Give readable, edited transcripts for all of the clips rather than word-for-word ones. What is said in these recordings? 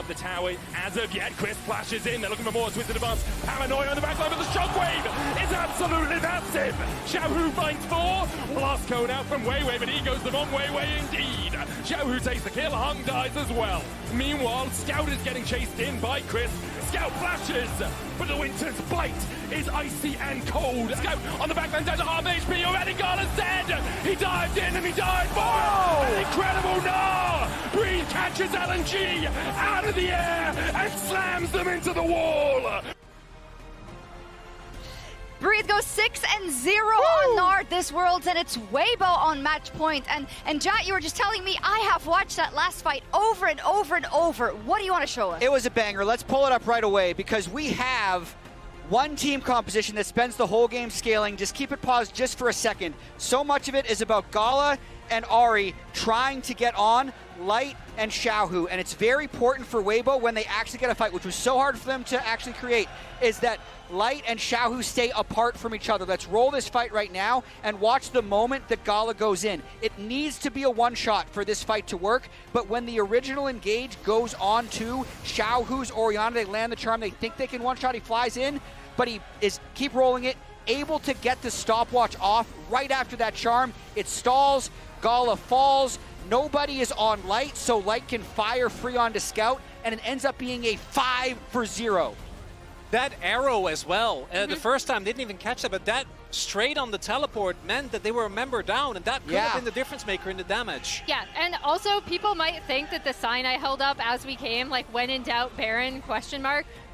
the tower as of yet. Chris flashes in. They're looking for more twisted advance. Paranoia on the back line, but the shockwave is absolutely massive. Xiahu finds 4. Last cone out from Weiwei, but he goes the wrong Weiwei indeed. Xiahu takes the kill. Hung dies as well. Meanwhile, Scout is getting chased in by Chris. Scout flashes, but the Winter's bite is icy and cold. Scout on the backline down to half HP. Already GALA's dead. He dived in and he died for it. An incredible Gnar. Breeze catches LNG out of the air and slams them into the wall. Breathe goes 6-0 on Gnar this Worlds, and it's Weibo on match point. And Jat, you were just telling me I have watched that last fight over and over and over. What do you want to show us? It was a banger. Let's pull it up right away because we have one team composition that spends the whole game scaling. Just keep it paused just for a second. So much of it is about GALA and Ahri trying to get on Light and Xiahu, and it's very important for Weibo when they actually get a fight, which was so hard for them to actually create, is that Light and Xiahu stay apart from each other. Let's roll this fight right now and watch the moment that GALA goes in. It needs to be a one-shot for this fight to work, but when the original engage goes on to Xiaohu's Orianna, they land the charm, they think they can one-shot, he flies in, but he is keep rolling it, able to get the stopwatch off right after that charm. It stalls, GALA falls, nobody is on Light, so Light can fire free onto Scout, and it ends up being a 5-0. That arrow as well, the first time they didn't even catch that, but that straight on the teleport meant that they were a member down, and that could have been the difference maker in the damage. Yeah, and also people might think that the sign I held up as we came, like when in doubt Baron, ?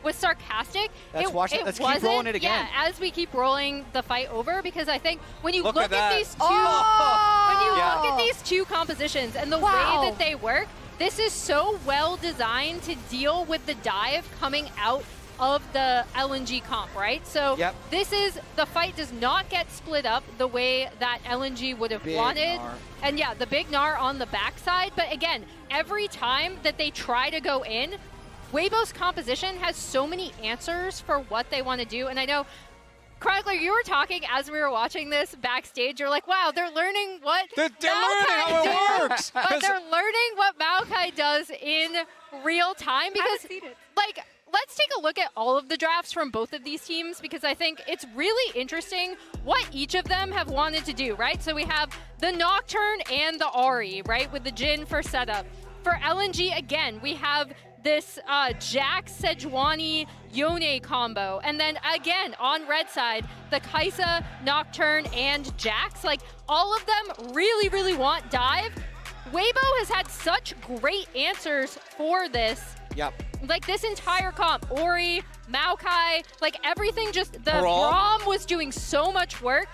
Was sarcastic. Let's watch it. Let's keep rolling it again. Yeah, as we keep rolling the fight over, because I think when you Look look at these two, Oh! when you Yeah. look at these two compositions and the way that they work, this is so well designed to deal with the dive coming out of the LNG comp, right? So this is, the fight does not get split up the way that LNG would have wanted. Gnar. And yeah, the big Gnar on the backside. But again, every time that they try to go in, Weibo's composition has so many answers for what they want to do. And I know, Chronicler, you were talking as we were watching this backstage. You're like, wow, they're learning what They're learning how it works. But they're learning what Maokai does in real time. Because, like, let's take a look at all of the drafts from both of these teams, because I think it's really interesting what each of them have wanted to do, right? So we have the Nocturne and the Ahri, right, with the Jhin for setup. For LNG, again, we have this Jax, Sejuani, Yone combo. And then again, on red side, the Kai'Sa, Nocturne, and Jax. Like, all of them really, really want dive. Weibo has had such great answers for this. Like, this entire comp, Ori, Maokai, like everything just, the Braum was doing so much work.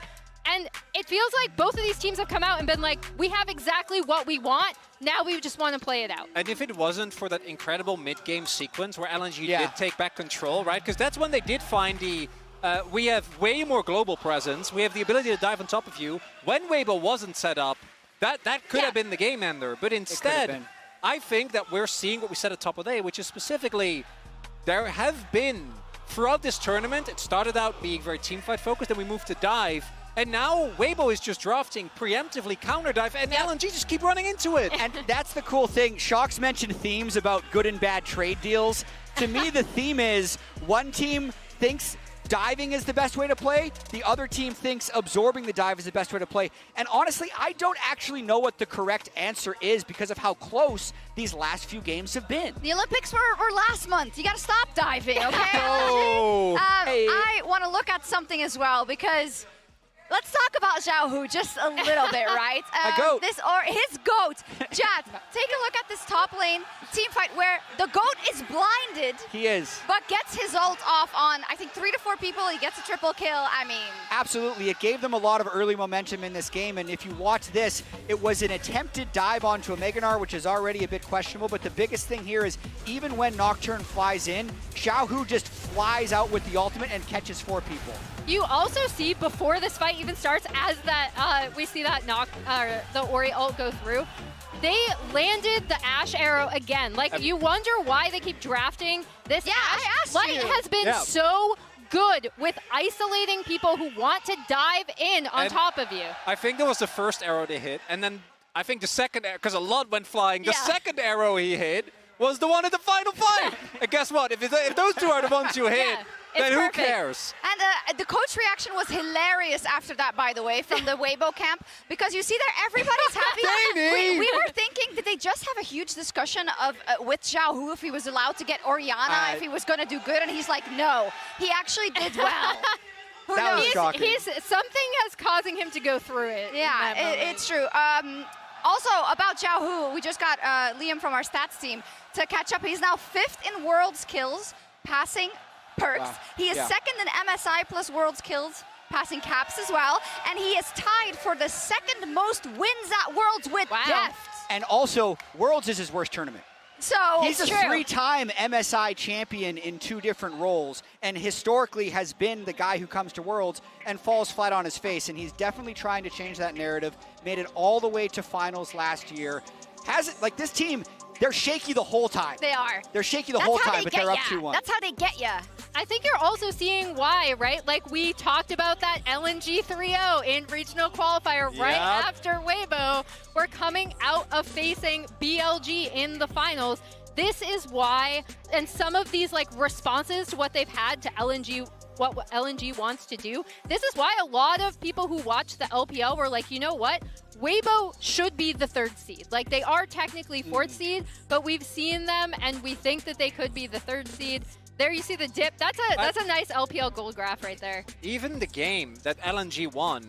And it feels like both of these teams have come out and been like, we have exactly what we want. Now we just want to play it out. And if it wasn't for that incredible mid-game sequence where LNG did take back control, right? Because that's when they did find the, we have way more global presence. We have the ability to dive on top of you. When Weibo wasn't set up, that could have been the game ender. But instead, I think that we're seeing what we said at top of the day, which is specifically, there have been, throughout this tournament, it started out being very teamfight focused, then we moved to dive. And now Weibo is just drafting preemptively counter dive, and LNG just keep running into it. And that's the cool thing. Shox mentioned themes about good and bad trade deals. To me, the theme is one team thinks diving is the best way to play, the other team thinks absorbing the dive is the best way to play. And honestly, I don't actually know what the correct answer is because of how close these last few games have been. The Olympics were last month. You got to stop diving, okay? Hey. I want to look at something as well, because let's talk about Xiahu just a little bit, right? My goat. His goat. Jat, take a look at this top lane team fight where the goat is blinded. He is. But gets his ult off on, I think, 3 to 4 people. He gets a triple kill. I mean, absolutely. It gave them a lot of early momentum in this game. And if you watch this, it was an attempted dive onto a Mega Gnar, which is already a bit questionable. But the biggest thing here is even when Nocturne flies in, Xiahu just flies out with the ultimate and catches 4 people. You also see before this fight even starts, as that we see that the Ori ult go through, they landed the Ashe arrow again. Like, you wonder why they keep drafting this Ashe. I asked Light you. has been so good with isolating people who want to dive in on top of you. I think that was the first arrow they hit, and then I think the second, because a lot went flying, the second arrow he hit was the one in the final five. And guess what? If those two are the ones you hit, then who cares? And the coach reaction was hilarious after that, by the way, from the Weibo camp, because you see there, everybody's happy. We were thinking, did they just have a huge discussion of with Xiahu if he was allowed to get Orianna, if he was going to do good, and he's like, no, he actually did well. That was shocking. Something is causing him to go through it. Yeah, it's true. Also, about Xiahu, we just got Liam from our stats team to catch up. He's now 5th in Worlds kills, passing PRÉT. Wow. He is 2nd in MSI plus Worlds kills, passing Caps as well. And he is tied for the 2nd most wins at Worlds with Deft. And also, Worlds is his worst tournament. So he's a 3-time MSI champion in 2 different roles, and historically has been the guy who comes to Worlds and falls flat on his face. And he's definitely trying to change that narrative. Made it all the way to finals last year. Like this team, they're shaky the whole time. They are. They're shaky the whole time, but they're up 2-1. That's how they get ya. I think you're also seeing why, right? Like we talked about that LNG 3-0 in regional qualifier right after Weibo. We're coming out of facing BLG in the finals. This is why, and some of these like responses to what they've had to LNG, what LNG wants to do, this is why a lot of people who watch the LPL were like, you know what? Weibo should be the 3rd seed. Like they are technically 4th seed, but we've seen them and we think that they could be the 3rd seed. There you see the dip. That's a nice LPL goal graph right there. Even the game that LNG won,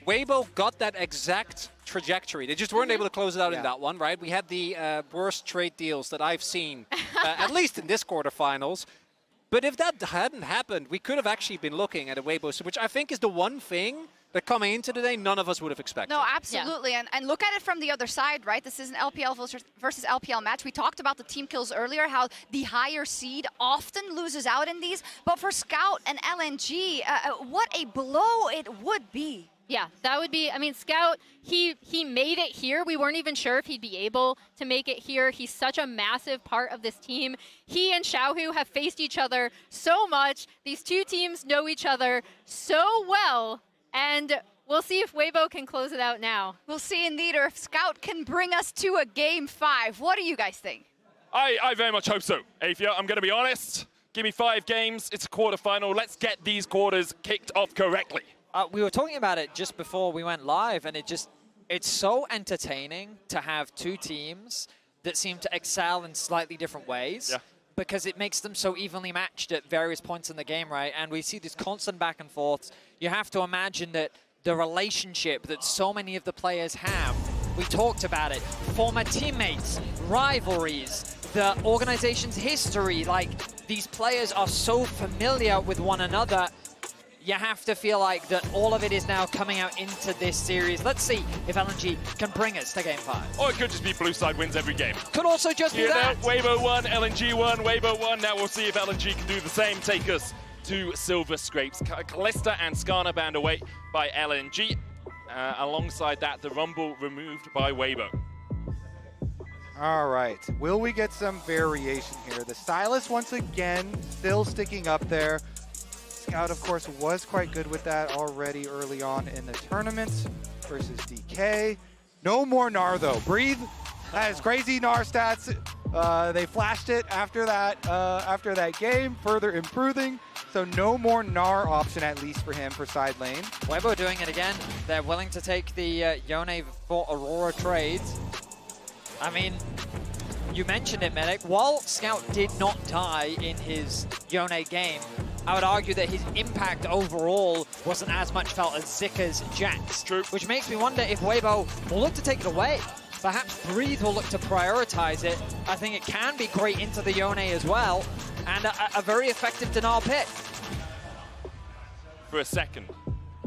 Weibo got that exact trajectory. They just weren't able to close it out in that one, right? We had the worst trade deals that I've seen, at least in this quarterfinals. But if that hadn't happened, we could have actually been looking at a Weibo, which I think is the one thing that coming into today, none of us would have expected. No, absolutely. Yeah. And look at it from the other side, right? This is an LPL versus LPL match. We talked about the team kills earlier, how the higher seed often loses out in these. But for Scout and LNG, what a blow it would be. Yeah, that would be, I mean, Scout, he made it here. We weren't even sure if he'd be able to make it here. He's such a massive part of this team. He and Xiahu have faced each other so much. These two teams know each other so well. And we'll see if Weibo can close it out now. We'll see indeed, or if Scout can bring us to a Game 5. What do you guys think? I very much hope so, Afia. I'm going to be honest. Give me 5 games. It's a quarterfinal. Let's get these quarters kicked off correctly. We were talking about it just before we went live, and it's so entertaining to have 2 teams that seem to excel in slightly different ways. Because it makes them so evenly matched at various points in the game, right? And we see this constant back and forth. You have to imagine that the relationship that so many of the players have, we talked about it, former teammates, rivalries, the organization's history, like these players are so familiar with one another. You have to feel like that all of it is now coming out into this series. Let's see if LNG can bring us to Game 5. Or it could just be blue side wins every game. Could also just be that. Weibo won, LNG won, Weibo won. Now we'll see if LNG can do the same. Take us to Silver Scrapes. Kalista and Skarner banned away by LNG. Alongside that, the Rumble removed by Weibo. All right, will we get some variation here? The Stylus once again still sticking up there. Scout, of course, was quite good with that already early on in the tournament versus DK. No more Gnar, though. Breathe has crazy Gnar stats. They flashed it after that game, further improving. So no more Gnar option, at least for him, for side lane. Weibo doing it again. They're willing to take the Yone for Aurora trades. I mean, you mentioned it, Medic. While Scout did not die in his Yone game, I would argue that his impact overall wasn't as much felt as Zika's Jax. True. Which makes me wonder if Weibo will look to take it away. Perhaps Breathe will look to prioritize it. I think it can be great into the Yone as well, and a very effective Dinar pick. For a second,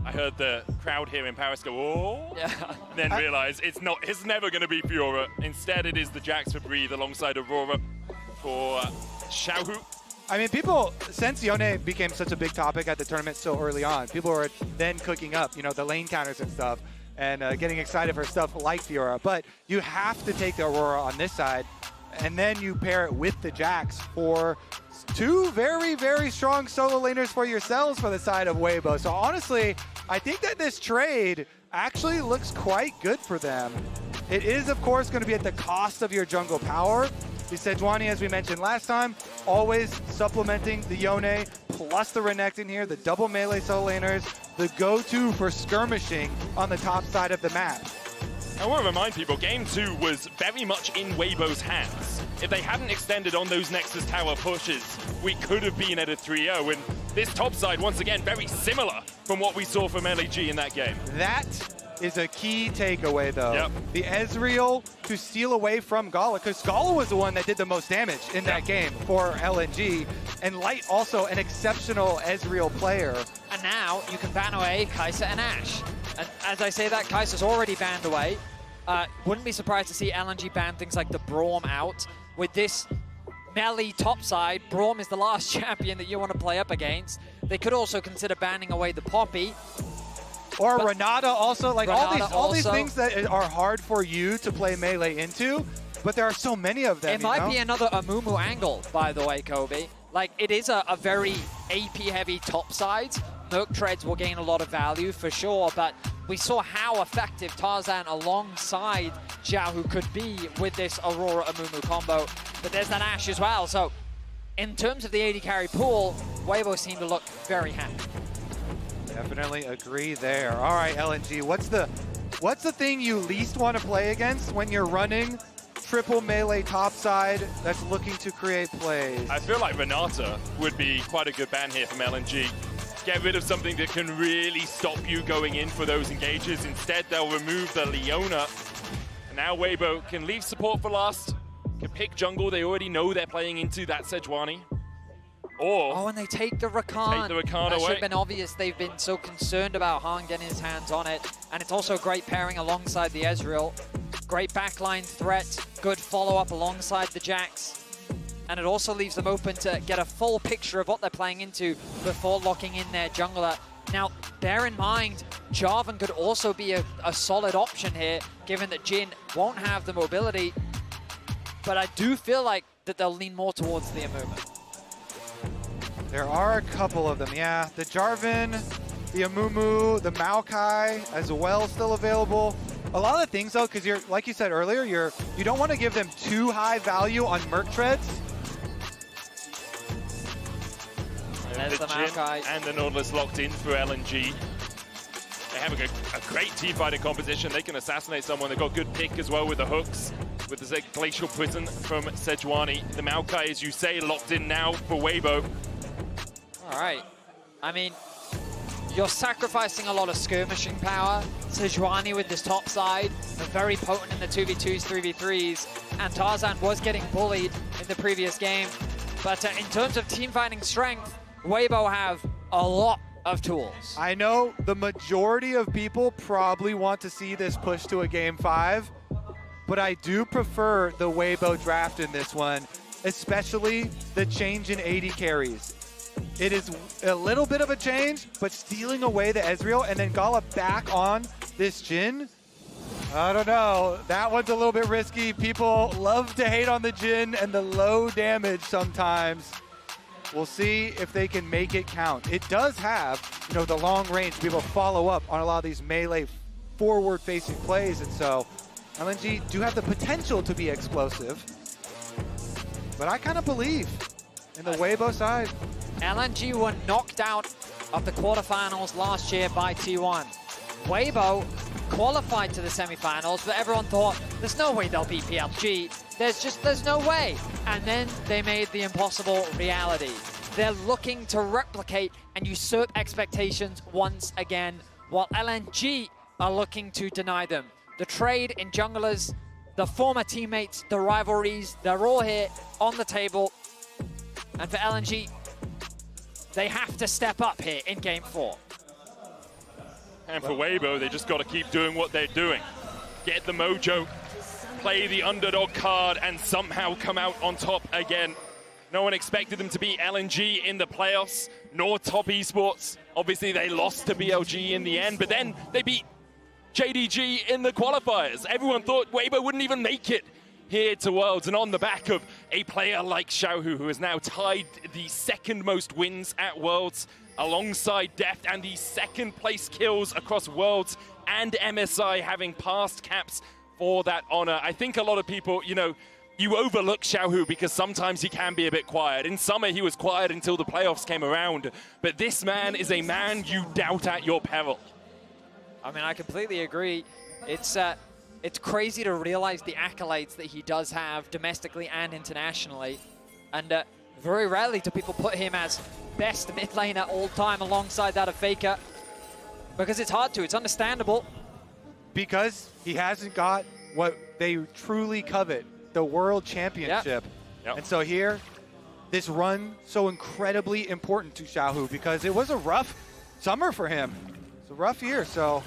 I heard the crowd here in Paris go, oh, and then realize it's never going to be Fiora. Instead, it is the Jax for Breathe alongside Aurora for Xiahu. I mean, people, since Yone became such a big topic at the tournament so early on, people were then cooking up, you know, the lane counters and stuff, and getting excited for stuff like Fiora. But you have to take the Aurora on this side, and then you pair it with the Jax for 2 very, very strong solo laners for yourselves for the side of Weibo. So honestly, I think that this trade actually looks quite good for them. It is, of course, going to be at the cost of your jungle power, The Sejuani, as we mentioned last time, always supplementing the Yone plus the Renekton here, the double melee solo laners, the go-to for skirmishing on the top side of the map. I want to remind people, Game 2 was very much in Weibo's hands. If they hadn't extended on those Nexus Tower pushes, we could have been at a 3-0. And this top side, once again, very similar from what we saw from LAG in that game. That is a key takeaway, though. Yep. The Ezreal to steal away from GALA, because GALA was the one that did the most damage in that game for LNG, and Light also an exceptional Ezreal player. And now you can ban away Kai'Sa and Ashe. And as I say that, Kai'Sa's already banned away. Wouldn't be surprised to see LNG ban things like the Braum out. With this melee topside, Braum is the last champion that you want to play up against. They could also consider banning away the Poppy. Or Renata also, like all these things that are hard for you to play melee into, but there are so many of them. It might be another Amumu angle, by the way, Kobe. Like, it is a very AP-heavy topside. Merc Treads will gain a lot of value for sure, but we saw how effective Tarzan alongside Xiahu could be with this Aurora Amumu combo. But there's that Ashe as well, so in terms of the AD carry pool, Weibo seem to look very happy. Definitely agree there. All right, LNG, what's the thing you least want to play against when you're running triple melee topside that's looking to create plays? I feel like Renata would be quite a good ban here from LNG. Get rid of something that can really stop you going in for those engages. Instead, they'll remove the Leona. And now Weibo can leave support for last, can pick jungle. They already know they're playing into that Sejuani. Or oh, and they take the Rakan. Take the Rakan that away. should have been obvious. They've been so concerned about Han getting his hands on it. And it's also a great pairing alongside the Ezreal. Great backline threat, good follow-up alongside the Jax. And it also leaves them open to get a full picture of what they're playing into before locking in their jungler. Now, bear in mind, Jarvan could also be a solid option here, given that Jhin won't have the mobility. But I do feel like that they'll lean more towards the Amumu. There are a couple of them, yeah. The Jarvan, the Amumu, the Maokai as well still available. A lot of the things though, because you're, like you said earlier, you don't want to give them too high value on Merc Treads. There's the Maokai. And the Nautilus locked in for LNG. They have a great teamfighting composition. They can assassinate someone. They've got good pick as well with the hooks. With the Glacial Prison from Sejuani. The Maokai, as you say, locked in now for Weibo. All right. I mean, you're sacrificing a lot of skirmishing power. Sejuani with this top side, very potent in the 2v2s, 3v3s. And Tarzan was getting bullied in the previous game. But in terms of team fighting strength, Weibo have a lot of tools. I know the majority of people probably want to see this push to a Game 5, but I do prefer the Weibo draft in this one, especially the change in AD carries. It is a little bit of a change, but stealing away the Ezreal and then GALA back on this Jhin, I don't know. That one's a little bit risky. People love to hate on the Jhin and the low damage sometimes. We'll see if they can make it count. It does have, you know, the long range to be able to follow up on a lot of these melee forward-facing plays, and so LNG do have the potential to be explosive. But I kind of believe in the Weibo side. LNG were knocked out of the quarterfinals last year by T1. Weibo qualified to the semifinals, but everyone thought, there's no way they'll beat PLG. There's no way. And then they made the impossible reality. They're looking to replicate and usurp expectations once again, while LNG are looking to deny them. The trade in junglers, the former teammates, the rivalries, they're all here on the table. And for LNG, they have to step up here in Game 4. And for Weibo, they just got to keep doing what they're doing. Get the mojo, play the underdog card, and somehow come out on top again. No one expected them to beat LNG in the playoffs, nor top esports. Obviously, they lost to BLG in the end, but then they beat JDG in the qualifiers. Everyone thought Weibo wouldn't even make it here to Worlds, and on the back of a player like Xiahu, who has now tied the second most wins at Worlds, alongside Deft, and the second place kills across Worlds and MSI, having passed caps for that honor. I think a lot of people, you you overlook Xiahu because sometimes he can be a bit quiet. In summer, he was quiet until the playoffs came around. But this man is a man you doubt at your peril. I mean, I completely agree. It's crazy to realize the accolades that he does have domestically and internationally. And very rarely do people put him as best mid laner all time alongside that of Faker. Because it's hard to, it's understandable. Because he hasn't got what they truly covet, the World Championship. Yep. And so here, this run so incredibly important to Xiahu because it was a rough summer for him. It's a rough year, so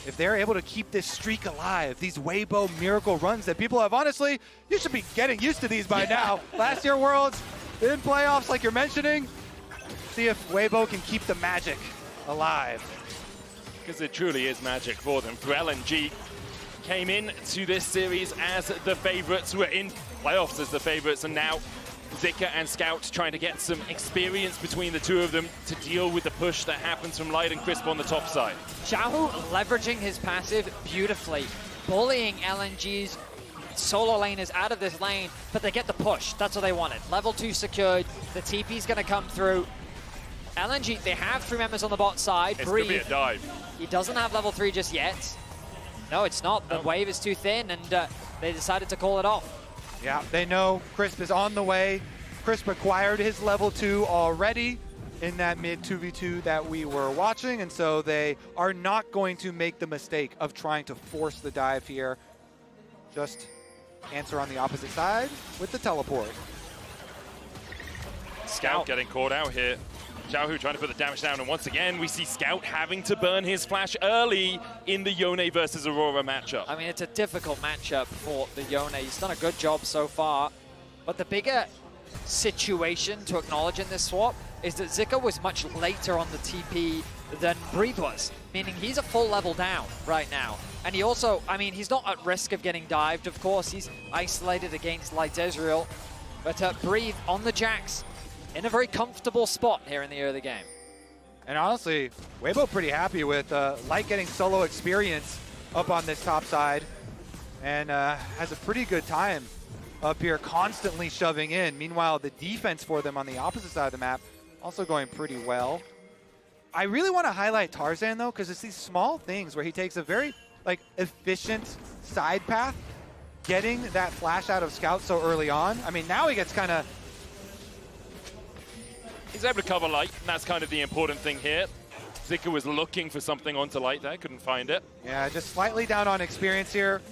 if they're able to keep this streak alive, these Weibo miracle runs that people have, honestly, you should be getting used to these by now. Last year Worlds, in playoffs like you're mentioning, see if Weibo can keep the magic alive. Because it truly is magic for them. For LNG, came in to this series as the favorites, were in playoffs as the favorites, and now Zika and Scout trying to get some experience between the two of them to deal with the push that happens from Light and Crisp on the top side. Xiahu leveraging his passive beautifully, bullying LNG's solo laners out of this lane, but they get the push. That's what they wanted. Level 2 secured, the TP's gonna come through. LNG, they have 3 members on the bot side. It's gonna be a dive. He doesn't have level 3 just yet. No, it's not. The wave is too thin, and they decided to call it off. Yeah, they know Crisp is on the way. Crisp acquired his level 2 already in that mid 2v2 that we were watching, and so they are not going to make the mistake of trying to force the dive here. Just answer on the opposite side with the teleport. Scout getting caught out here. Xiahu trying to put the damage down, and once again, we see Scout having to burn his flash early in the Yone versus Aurora matchup. I mean, it's a difficult matchup for the Yone. He's done a good job so far, but the bigger situation to acknowledge in this swap is that Zika was much later on the TP than Breathe was, meaning he's a full level down right now. And he also, I mean, he's not at risk of getting dived, of course. He's isolated against Light Ezreal, but Breathe on the Jax, in a very comfortable spot here in the early game. And honestly, Weibo pretty happy with Light getting solo experience up on this top side and has a pretty good time up here, constantly shoving in. Meanwhile, the defense for them on the opposite side of the map also going pretty well. I really want to highlight Tarzan though, because it's these small things where he takes a very efficient side path, getting that flash out of Scout so early on. I mean, now he gets kind of... He's able to cover Light, and that's kind of the important thing here. Zika was looking for something onto Light there, couldn't find it. Yeah, just slightly down on experience here.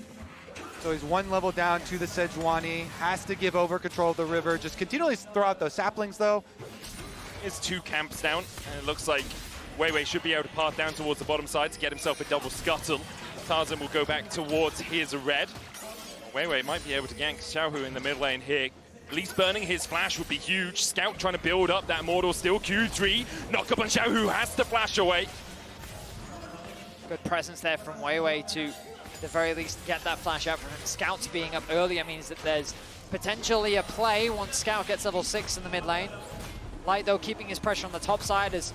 So he's 1 level down to the Sejuani, has to give over control of the river, just continually throw out those saplings though. There's 2 camps down, and it looks like Weiwei should be able to path down towards the bottom side to get himself a double scuttle. Tarzan will go back towards his red. Weiwei might be able to gank Xiahu in the mid lane here. At least burning his flash would be huge. Scout trying to build up that Mortal still. Q3, knock up on Xiahu, has to flash away. Good presence there from Weiwei to, at the very least, get that flash out from him. Scout's being up earlier means that there's potentially a play once Scout gets level 6 in the mid lane. Light, though, keeping his pressure on the top side as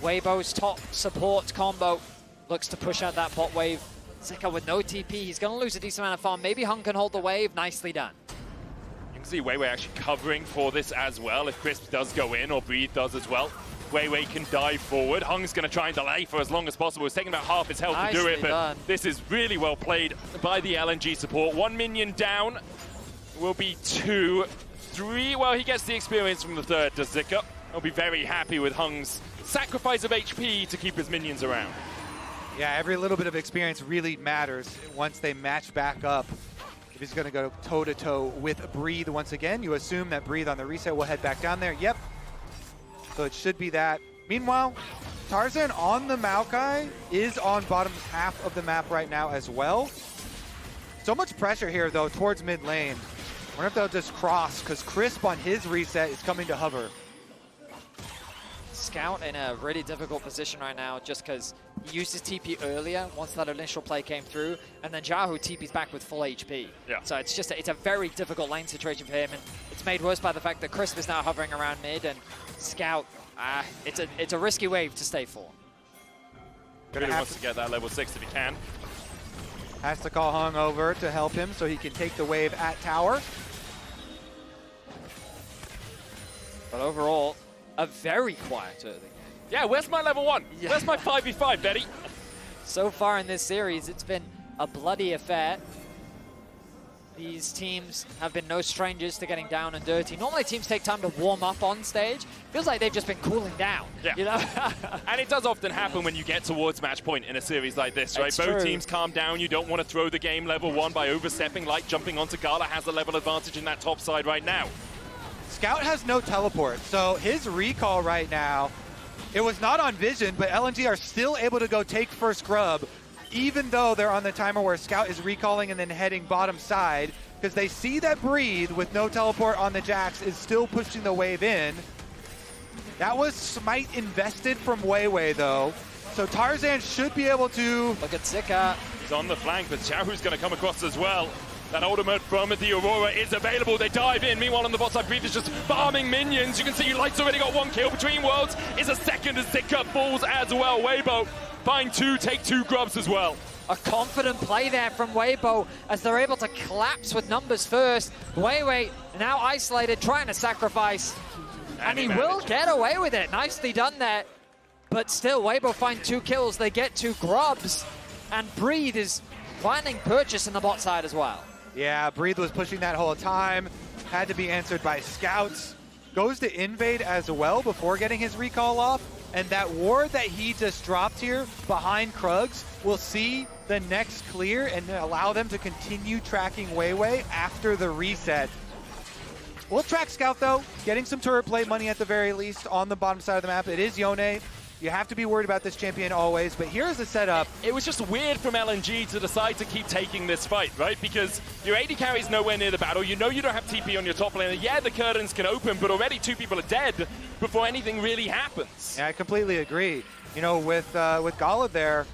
Weibo's top support combo looks to push out that bot wave. Zika with no TP, he's going to lose a decent amount of farm. Maybe Hung can hold the wave. Nicely done. You can see Weiwei actually covering for this as well. If Crisp does go in, or Breathe does as well, Weiwei can dive forward. Hung's going to try and delay for as long as possible. He's taking about half his health to do it, but this is really well played by the LNG support. 1 minion down, will be 2, 3. Well, he gets the experience from the third, does Zika. He'll be very happy with Hung's sacrifice of HP to keep his minions around. Yeah, every little bit of experience really matters once they match back up. If he's going to go toe-to-toe with Breathe once again, you assume that Breathe on the reset will head back down there. Yep. So it should be that. Meanwhile, Tarzan on the Maokai is on bottom half of the map right now as well. So much pressure here, though, towards mid lane. I wonder if they'll just cross, because Crisp on his reset is coming to hover. Scout in a really difficult position right now just because he used his TP earlier once that initial play came through, and then Xiahu TP's back with full HP. Yeah. So it's just it's a very difficult lane situation for him, and it's made worse by the fact that Crisp is now hovering around mid, and Scout, it's a risky wave to stay for. Really wants to get that level 6 if he can. Has to call Hung over to help him so he can take the wave at tower. But overall, a very quiet early game. Yeah, where's my level 1? Yeah. Where's my 5v5, Betty? So far in this series, it's been a bloody affair. These teams have been no strangers to getting down and dirty. Normally teams take time to warm up on stage. Feels like they've just been cooling down. Yeah. You know? And it does often happen when you get towards match point in a series like this, right? It's Both true. teams calm down. You don't want to throw the game level 1 by overstepping, like jumping onto GALA has a level advantage in that top side right now. Scout has no teleport, so his recall right now, it was not on vision, but LNG are still able to go take first grub, even though they're on the timer where Scout is recalling and then heading bottom side, because they see that Breathe with no teleport on the Jax is still pushing the wave in. That was Smite invested from Weiwei though, so Tarzan should be able to... Look at Zika. He's on the flank, but Xiahu's going to come across as well. That ultimate from the Aurora is available. They dive in. Meanwhile, on the bot side, Breathe is just farming minions. You can see Light's already got 1 kill. Between Worlds is a second as Zika falls as well. Weibo find 2, take 2 grubs as well. A confident play there from Weibo as they're able to collapse with numbers first. Weiwei now isolated, trying to sacrifice. And he will get away with it. Nicely done there. But still, Weibo find 2 kills. They get 2 grubs. And Breathe is finding purchase in the bot side as well. Yeah, Breathe was pushing that whole time. Had to be answered by Scouts. Goes to invade as well before getting his recall off. And that ward that he just dropped here behind Krugs will see the next clear and allow them to continue tracking Weiwei after the reset. We'll track Scout though, getting some turret play money at the very least on the bottom side of the map. It is Yone. You have to be worried about this champion always, but here's the setup. It was just weird from LNG to decide to keep taking this fight, right? Because your AD carry's nowhere near the battle. You know you don't have TP on your top lane. Yeah, the curtains can open, but already 2 people are dead before anything really happens. Yeah, I completely agree. You know, with GALA there,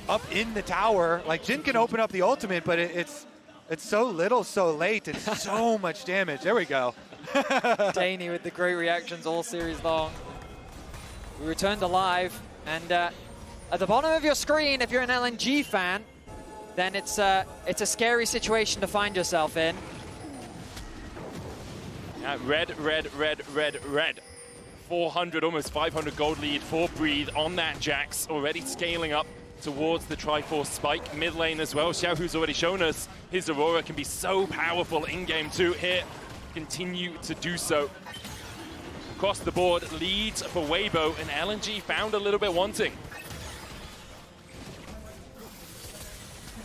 up in the tower, like Jhin can open up the ultimate, but it's so little, so late. It's so much damage. There we go. Daney with the great reactions all series long. We return to live, and at the bottom of your screen, if you're an LNG fan, then it's a scary situation to find yourself in. Red. 400, almost 500 gold lead for Breathe on that Jax, already scaling up towards the Triforce spike mid lane as well. Xiahu's already shown us his Aurora can be so powerful in game 2 here. Continue to do so. Across the board, leads for Weibo, and LNG found a little bit wanting.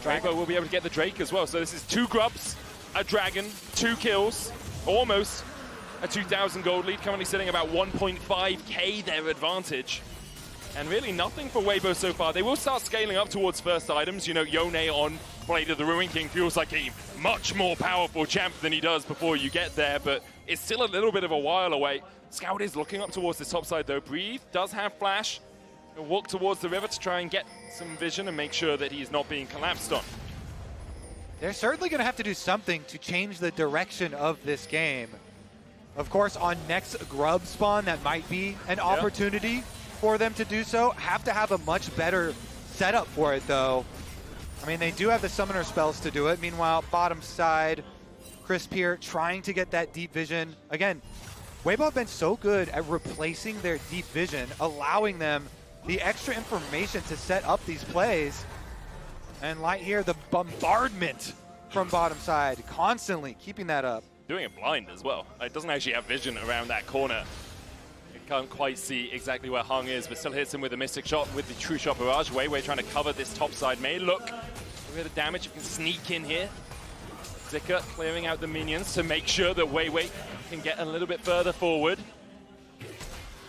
Weibo will be able to get the Drake as well. So this is 2 grubs, a dragon, 2 kills, almost a 2,000 gold lead, currently sitting about 1.5k their advantage. And really nothing for Weibo so far. They will start scaling up towards first items. You know, Yone on Blade of the Ruin King feels like a much more powerful champ than he does before you get there, but it's still a little bit of a while away. Scout is looking up towards the top side though. Breathe does have flash. He'll walk towards the river to try and get some vision and make sure that he's not being collapsed on. They're certainly going to have to do something to change the direction of this game. Of course, on next grub spawn, that might be an opportunity for them to do so. Have to have a much better setup for it though. I mean, they do have the summoner spells to do it. Meanwhile, bottom side, Crisp here trying to get that deep vision. Again, Weibo have been so good at replacing their deep vision, allowing them the extra information to set up these plays. And Light here, the bombardment from bottom side, constantly keeping that up. Doing it blind as well. It doesn't actually have vision around that corner. It can't quite see exactly where Hung is, but still hits him with a Mystic Shot with the True Shot Barrage. Weiwei trying to cover this top side. May look a bit of damage. You can sneak in here. Zika clearing out the minions to make sure that Weiwei can get a little bit further forward.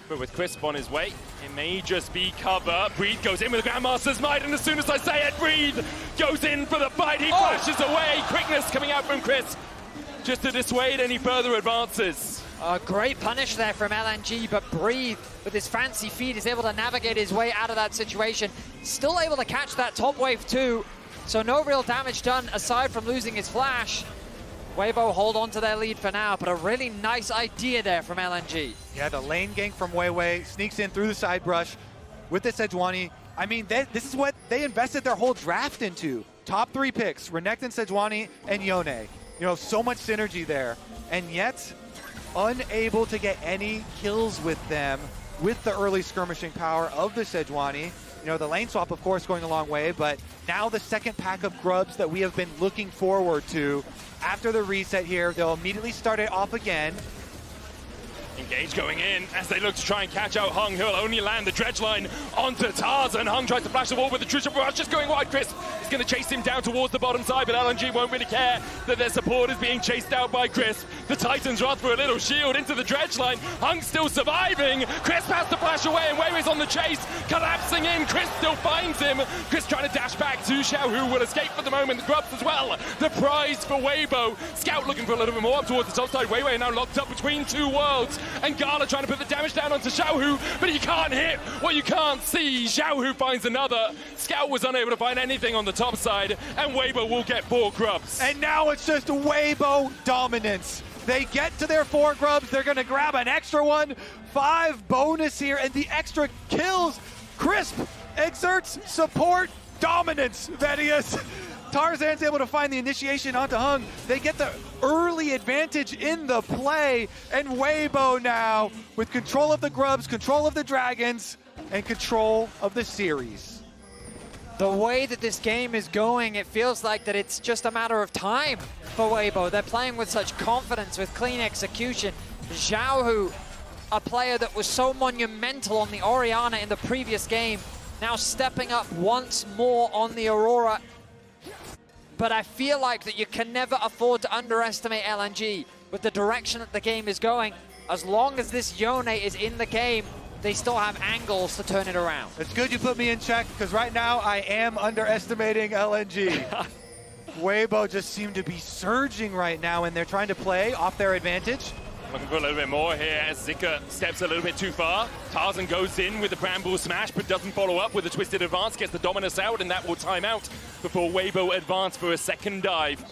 But with Crisp on his way, it may just be cover. Breathe goes in with the Grandmaster's Might, and as soon as I say it, Breathe goes in for the fight. He flashes away. Quickness coming out from Crisp just to dissuade any further advances. A great punish there from LNG, but Breathe, with his fancy feet, is able to navigate his way out of that situation. Still able to catch that top wave too, so no real damage done aside from losing his flash. Weibo hold on to their lead for now, but a really nice idea there from LNG. Yeah, the lane gank from Weiwei sneaks in through the side brush with the Sejuani. I mean, this is what they invested their whole draft into. Top 3 picks, Renekton, Sejuani, and Yone. You know, so much synergy there. And yet, unable to get any kills with them with the early skirmishing power of the Sejuani. You know, the lane swap, of course, going a long way, but now the second pack of grubs that we have been looking forward to. After the reset here, they'll immediately start it off again. Engage going in as they look to try and catch out Hung. He'll only land the dredge line onto Tarzan. Hung tries to flash the wall with the Trisha Rush, just going wide. Crisp is going to chase him down towards the bottom side, but LNG won't really care that their support is being chased out by Crisp. The Titans run for a little shield into the dredge line. Hung still surviving. Crisp has to flash away, and Weiwei's on the chase, collapsing in. Crisp still finds him. Crisp trying to dash back to Xiahu, who will escape for the moment. The grubs as well. The prize for Weibo. Scout looking for a little bit more up towards the top side. Weiwei now locked up between two worlds, and GALA trying to put the damage down onto Xiahu, but he can't hit what you can't see. Xiahu finds another. Scout was unable to find anything on the top side, and Weibo will get 4 grubs. And now it's just Weibo dominance. They get to their 4 grubs. They're going to grab an extra one. 5 bonus here, and the extra kills. Crisp exerts support dominance, Vedius. Tarzan's able to find the initiation onto Hung. They get the early advantage in the play, and Weibo now with control of the grubs, control of the dragons, and control of the series. The way that this game is going, it feels like that it's just a matter of time for Weibo. They're playing with such confidence, with clean execution. Xiahu, a player that was so monumental on the Orianna in the previous game, now stepping up once more on the Aurora. But I feel like that you can never afford to underestimate LNG with the direction that the game is going. As long as this Yone is in the game, they still have angles to turn it around. It's good you put me in check, because right now I am underestimating LNG. Weibo just seem to be surging right now, and they're trying to play off their advantage. Looking for a little bit more here as Zika steps a little bit too far. Tarzan goes in with the Bramble Smash, but doesn't follow up with a Twisted Advance, gets the Dominus out, and that will time out before Weibo advance for a second dive.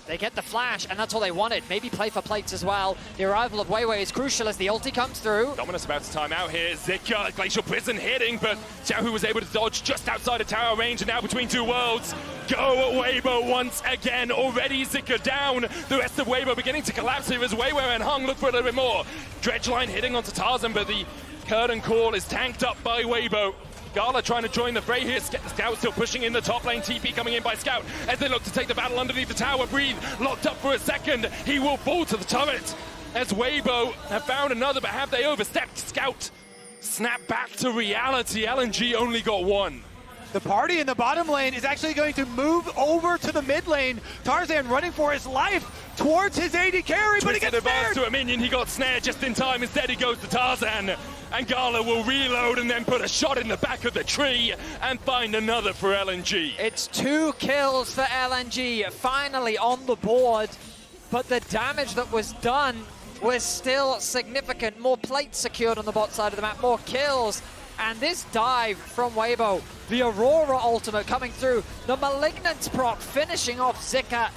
They get the flash, and that's all they wanted. Maybe play for plates as well. The arrival of Weiwei is crucial as the ulti comes through. Dominus about to time out here. Zika, Glacial Prison hitting, but Xiahu was able to dodge just outside of tower range, and now between two worlds. Go Weibo once again. Already Zika down. The rest of Weibo beginning to collapse here as Weiwei and Hung look for a little bit more. Dredge line hitting onto Tarzan, but the curtain call is tanked up by Weibo. GALA trying to join the fray here. Scout still pushing in the top lane. TP coming in by Scout as they look to take the battle underneath the tower. Breathe, locked up for a second. He will fall to the turret as Weibo have found another, but have they overstepped? Scout snap back to reality. LNG only got 1. The party in the bottom lane is actually going to move over to the mid lane. Tarzan running for his life towards his AD carry, but he gets snared. To a minion, he got snared just in time. Instead, he goes to Tarzan. And GALA will reload and then put a shot in the back of the tree and find another for LNG. It's 2 kills for LNG, finally on the board. But the damage that was done was still significant. More plates secured on the bot side of the map, more kills. And this dive from Weibo, the Aurora ultimate coming through, the Malignant proc finishing off Zika,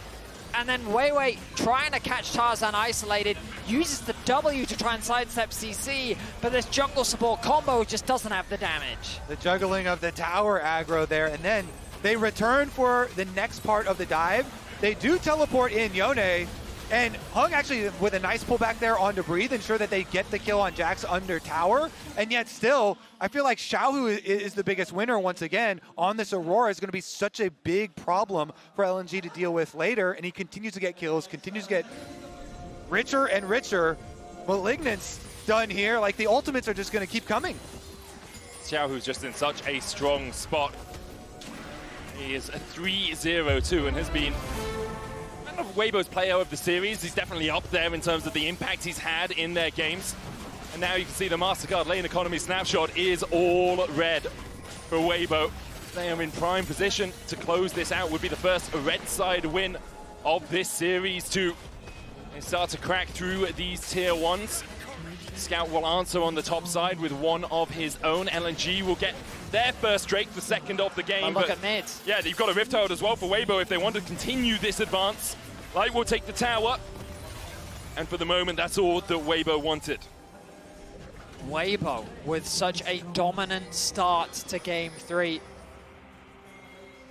and then Weiwei trying to catch Tarzan isolated, uses the W to try and sidestep CC, but this jungle support combo just doesn't have the damage. The juggling of the tower aggro there, and then they return for the next part of the dive. They do teleport in Yone, and Hung actually with a nice pullback there onto Breathe, ensure that they get the kill on Jax under tower. And yet still, I feel like Xiahu is the biggest winner once again on this Aurora. Is going to be such a big problem for LNG to deal with later, and he continues to get kills, continues to get richer and richer. Malignant's done here. Like, the ultimates are just going to keep coming. Xiahu's just in such a strong spot. He is a 3-0-2 and has been of Weibo's player of the series. He's definitely up there in terms of the impact he's had in their games. And now you can see the MasterCard lane economy snapshot is all red for Weibo. They are in prime position to close this out. Would be the first red side win of this series too. They start to crack through these tier 1s. Scout will answer on the top side with one of his own. LNG will get their first Drake, the second of the game. But look at mid. Yeah, you've got a Rift Herald as well for Weibo if they want to continue this advance. Light will take the tower. And for the moment, that's all that Weibo wanted. Weibo with such a dominant start to Game 3.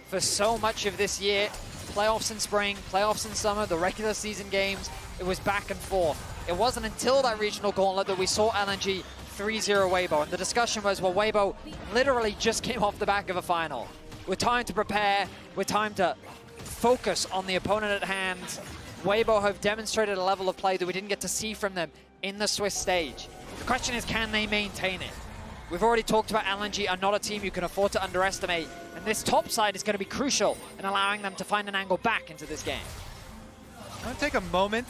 For so much of this year, playoffs in spring, playoffs in summer, the regular season games, it was back and forth. it wasn't until that regional gauntlet that we saw LNG 3-0 Weibo. And the discussion was, well, Weibo literally just came off the back of a final. With time to prepare, with time to focus on the opponent at hand. Weibo have demonstrated a level of play that we didn't get to see from them in the Swiss stage. The question is, can they maintain it? We've already talked about LNG are not a team you can afford to underestimate, and this top side is going to be crucial in allowing them to find an angle back into this game. I'm going to take a moment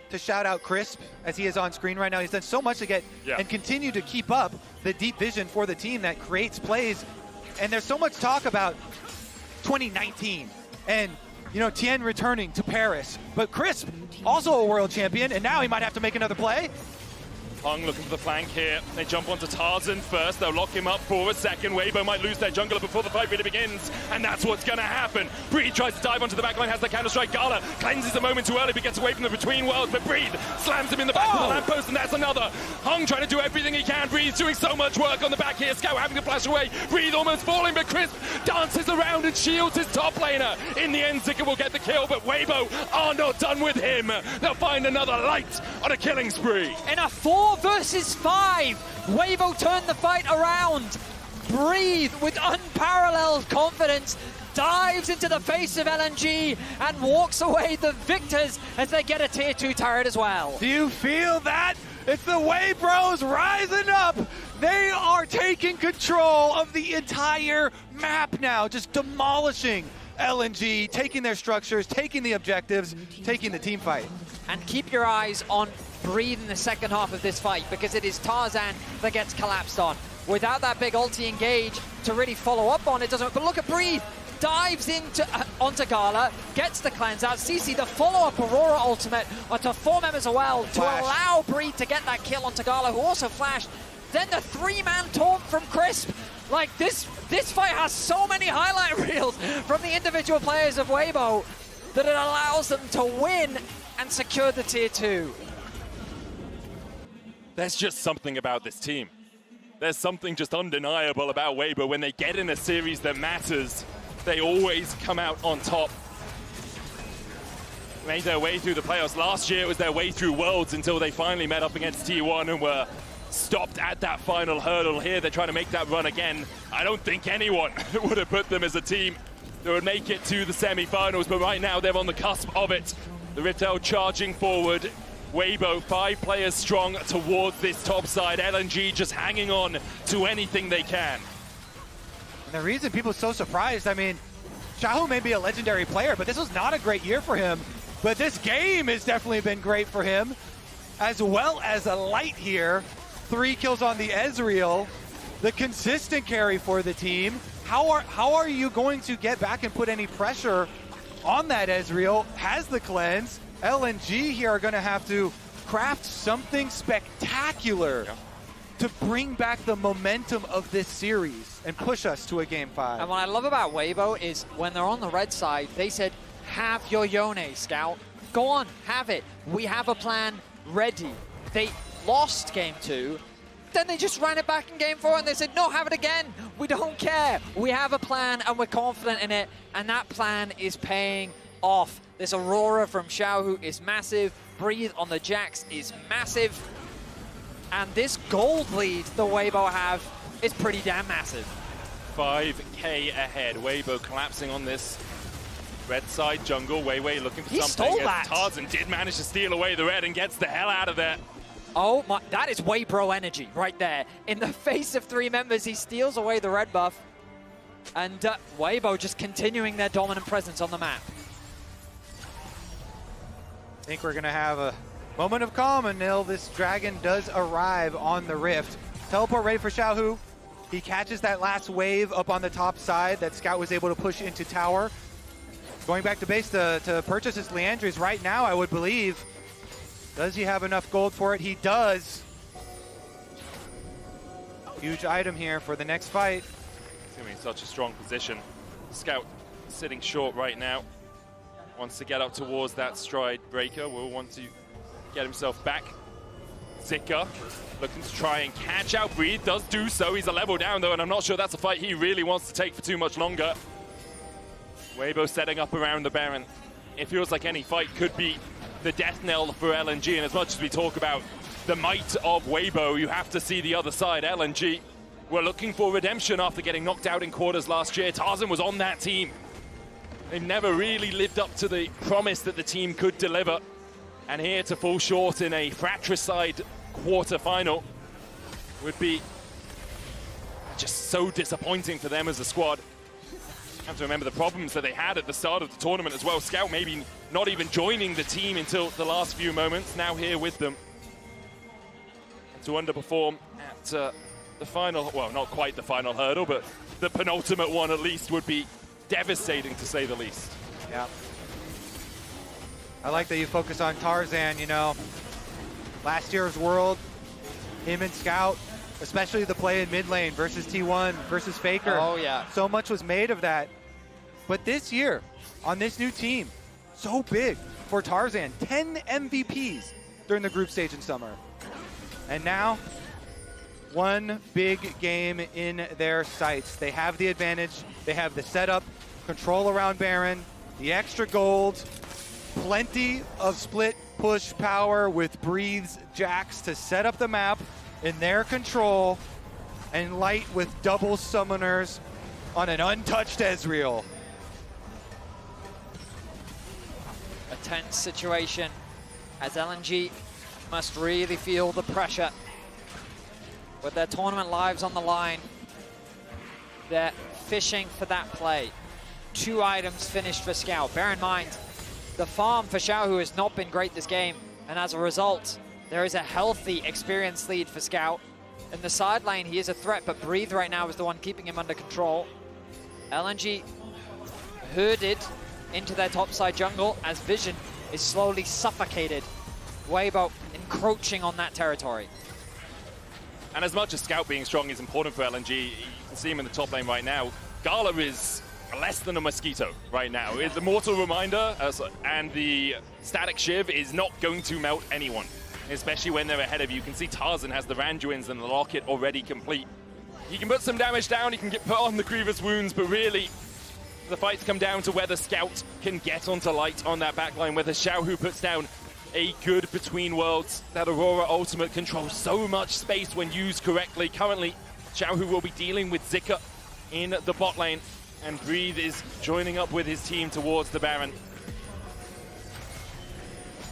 to shout out Crisp, as he is on screen right now. He's done so much to get and continue to keep up the deep vision for the team that creates plays. And there's so much talk about 2019 and, you know, Tien returning to Paris. But Crisp, also a world champion, and now he might have to make another play. Hung looking for the flank here. They jump onto Tarzan first. They'll lock him up for a second. Weibo might lose their jungler before the fight really begins. And that's what's going to happen. Breed tries to dive onto the backline, has the counter-strike. GALA cleanses a moment too early, but gets away from the between worlds. But Breed slams him in the back of the lamppost, and that's another. Hung trying to do everything he can. Breed's doing so much work on the back here. Scout having to flash away. Breed almost falling, but Crisp dances around and shields his top laner. In the end, Zika will get the kill, but Weibo are not done with him. They'll find another light on a killing spree. In a 4 versus 5, Weibo turned the fight around. Breathe with unparalleled confidence, dives into the face of LNG and walks away the victors as they get a tier 2 turret as well. Do you feel that? It's the Way Bros rising up. They are taking control of the entire map now, just demolishing LNG, taking their structures, taking the objectives, taking the team fight. And keep your eyes on Breathe in the second half of this fight, because it is Tarzan that gets collapsed on. Without that big ulti engage to really follow up on, it doesn't. But look at Breathe, dives into onto GALA, gets the cleanse out. CC the follow-up Aurora ultimate onto 4 members as well to allow Breathe to get that kill onto GALA, who also flashed. Then the 3-man taunt from Crisp. Like this fight has so many highlight reels from the individual players of Weibo that it allows them to win and secure the tier 2. There's just something about this team. There's something just undeniable about Weibo. When they get in a series that matters, they always come out on top. Made their way through the playoffs. Last year it was their way through Worlds until they finally met up against T1 and were stopped at that final hurdle. Here they're trying to make that run again. I don't think anyone would have put them as a team that would make it to the semi-finals, but right now they're on the cusp of it. The Riftel charging forward. Weibo 5 players strong towards this top side. LNG just hanging on to anything they can. And the reason people are so surprised, I mean, Xiahu may be a legendary player, but this was not a great year for him. But this game has definitely been great for him, as well as a light here. 3 kills on the Ezreal, the consistent carry for the team. How are you going to get back and put any pressure on that Ezreal? Has the cleanse. LNG here are going to have to craft something spectacular to bring back the momentum of this series and push us to a Game 5. And what I love about Weibo is when they're on the red side, they said, have your Yone, Scout. Go on, have it. We have a plan ready. They lost Game 2. Then they just ran it back in Game 4 and they said, no, have it again. We don't care. We have a plan and we're confident in it. And that plan is paying off. This Aurora from Xiahu is massive. Breathe on the Jax is massive. And this gold lead the Weibo have is pretty damn massive. 5k ahead. Weibo collapsing on this red side jungle. Weiwei looking for something. Stole that. Tarzan did manage to steal away the red and gets the hell out of there. Oh my, that is Weibro energy right there. In the face of 3 members, he steals away the red buff. And Weibo just continuing their dominant presence on the map. I think we're going to have a moment of calm until this dragon does arrive on the rift. Teleport ready for Xiahu. He catches that last wave up on the top side that Scout was able to push into tower. Going back to base to purchase his Leandries right now, I would believe. Does he have enough gold for it? He does. Huge item here for the next fight. It's going to be in such a strong position. Scout sitting short right now. Wants to get up towards that stride breaker. Will want to get himself back. Zika looking to try and catch out Breathe. Does do so. He's a level down though, and I'm not sure that's a fight he really wants to take for too much longer. Weibo setting up around the Baron. It feels like any fight could be the death knell for LNG. And as much as we talk about the might of Weibo, you have to see the other side. LNG were looking for redemption after getting knocked out in quarters last year. Tarzan was on that team. They've never really lived up to the promise that the team could deliver. And here to fall short in a fratricide quarterfinal would be just so disappointing for them as a squad. You have to remember the problems that they had at the start of the tournament as well. Scout maybe not even joining the team until the last few moments, now here with them. And to underperform at the final, well, not quite the final hurdle, but the penultimate one at least would be devastating to say the least. Yeah. I like that you focus on Tarzan, you know. Last year's World, him and Scout, especially the play in mid lane versus T1 versus Faker. Oh, yeah. So much was made of that. But this year, on this new team, so big for Tarzan. 10 MVPs during the group stage in summer. And now, one big game in their sights. They have the advantage. They have the setup, control around Baron, the extra gold, plenty of split push power with Breathe's Jax to set up the map in their control, and Light with double summoners on an untouched Ezreal. A tense situation as LNG must really feel the pressure with their tournament lives on the line. They're fishing for that play. 2 items finished for Scout. Bear in mind, the farm for Xiahu has not been great this game, and as a result, there is a healthy experience lead for Scout. In the side lane, he is a threat, but Breathe right now is the one keeping him under control. LNG herded into their topside jungle as Vision is slowly suffocated. Weibo encroaching on that territory. And as much as Scout being strong is important for LNG, you can see him in the top lane right now. GALA is less than a mosquito right now. The Mortal Reminder and the Static Shiv is not going to melt anyone, especially when they're ahead of you. You can see Tarzan has the Randuins and the Locket already complete. He can put some damage down, he can get put on the Grievous Wounds, but really, the fights come down to whether Scout can get onto Light on that backline, whether Xiahu puts down a good Between Worlds. That Aurora ultimate controls so much space when used correctly. Currently, Xiahu will be dealing with Zika in the bot lane, and Breathe is joining up with his team towards the Baron.